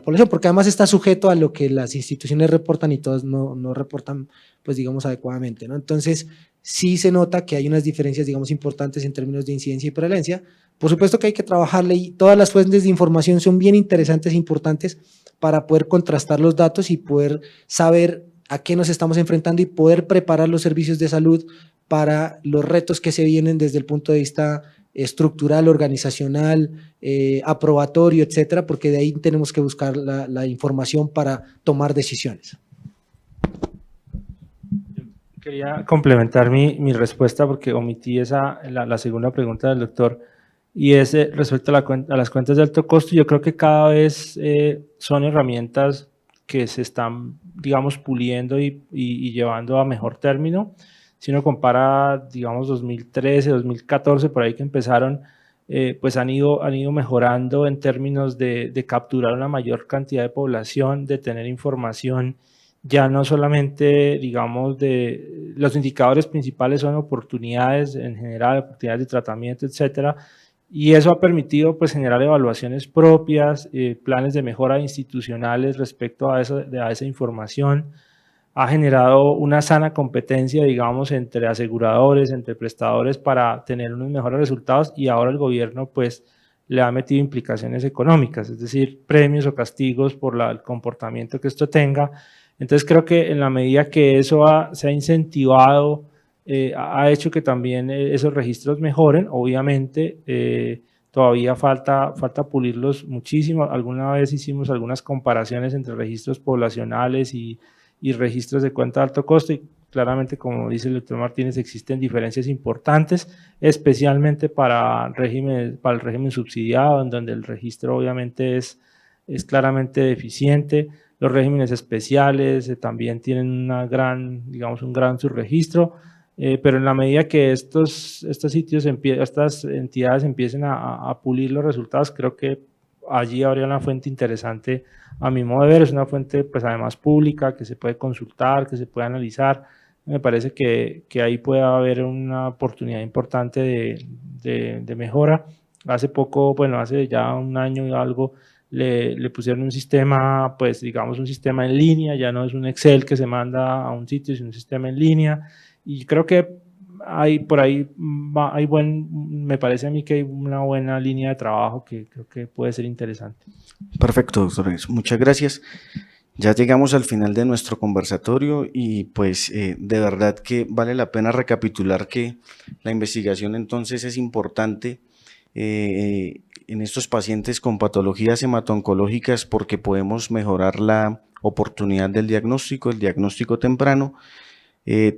D: población, porque además está sujeto a lo que las instituciones reportan y todas no reportan, pues digamos, adecuadamente, ¿no? Entonces, sí se nota que hay unas diferencias, digamos, importantes en términos de incidencia y prevalencia. Por supuesto que hay que trabajarle y todas las fuentes de información son bien interesantes e importantes para poder contrastar los datos y poder saber a qué nos estamos enfrentando y poder preparar los servicios de salud para los retos que se vienen desde el punto de vista estructural, organizacional, aprobatorio, etcétera, porque de ahí tenemos que buscar la información para tomar decisiones.
C: Quería complementar mi respuesta porque omití la segunda pregunta del doctor, y es respecto a las cuentas de alto costo. Yo creo que cada vez son herramientas que se están, digamos, puliendo y llevando a mejor término. Si uno compara, digamos, 2013, 2014, por ahí que empezaron, pues han ido mejorando en términos de capturar una mayor cantidad de población, de tener información. Ya no solamente, digamos, los indicadores principales son oportunidades en general, oportunidades de tratamiento, etcétera, y eso ha permitido pues generar evaluaciones propias, planes de mejora institucionales respecto a esa información. Ha generado una sana competencia, digamos, entre aseguradores, entre prestadores para tener unos mejores resultados, y ahora el gobierno pues le ha metido implicaciones económicas, es decir, premios o castigos por el comportamiento que esto tenga. Entonces creo que en la medida que eso se ha incentivado, ha hecho que también esos registros mejoren. Obviamente todavía falta pulirlos muchísimo. Alguna vez hicimos algunas comparaciones entre registros poblacionales y registros de cuenta de alto costo, y claramente, como dice el doctor Martínez, existen diferencias importantes, especialmente para el régimen subsidiado, en donde el registro obviamente es claramente deficiente. Los regímenes especiales también tienen un gran subregistro, pero en la medida que estos sitios, estas entidades empiecen a pulir los resultados, creo que allí habría una fuente interesante, a mi modo de ver. Es una fuente pues además pública, que se puede consultar, que se puede analizar. Me parece que ahí puede haber una oportunidad importante de mejora. Hace poco, bueno, hace ya un año y algo, le pusieron un sistema, pues digamos un sistema en línea, ya no es un Excel que se manda a un sitio, sino un sistema en línea, y creo que por ahí me parece a mí que hay una buena línea de trabajo que creo que puede ser interesante.
A: Perfecto, doctor. Muchas gracias. Ya llegamos al final de nuestro conversatorio y pues de verdad que vale la pena recapitular que la investigación entonces es importante en estos pacientes con patologías hemato-oncológicas, porque podemos mejorar la oportunidad del diagnóstico, el diagnóstico temprano,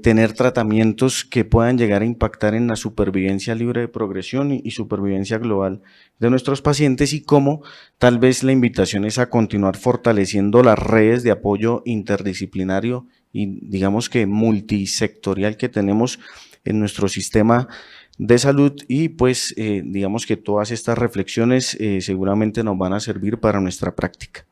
A: tener tratamientos que puedan llegar a impactar en la supervivencia libre de progresión y supervivencia global de nuestros pacientes, y cómo tal vez la invitación es a continuar fortaleciendo las redes de apoyo interdisciplinario y digamos que multisectorial que tenemos en nuestro sistema de salud, y pues digamos que todas estas reflexiones seguramente nos van a servir para nuestra práctica.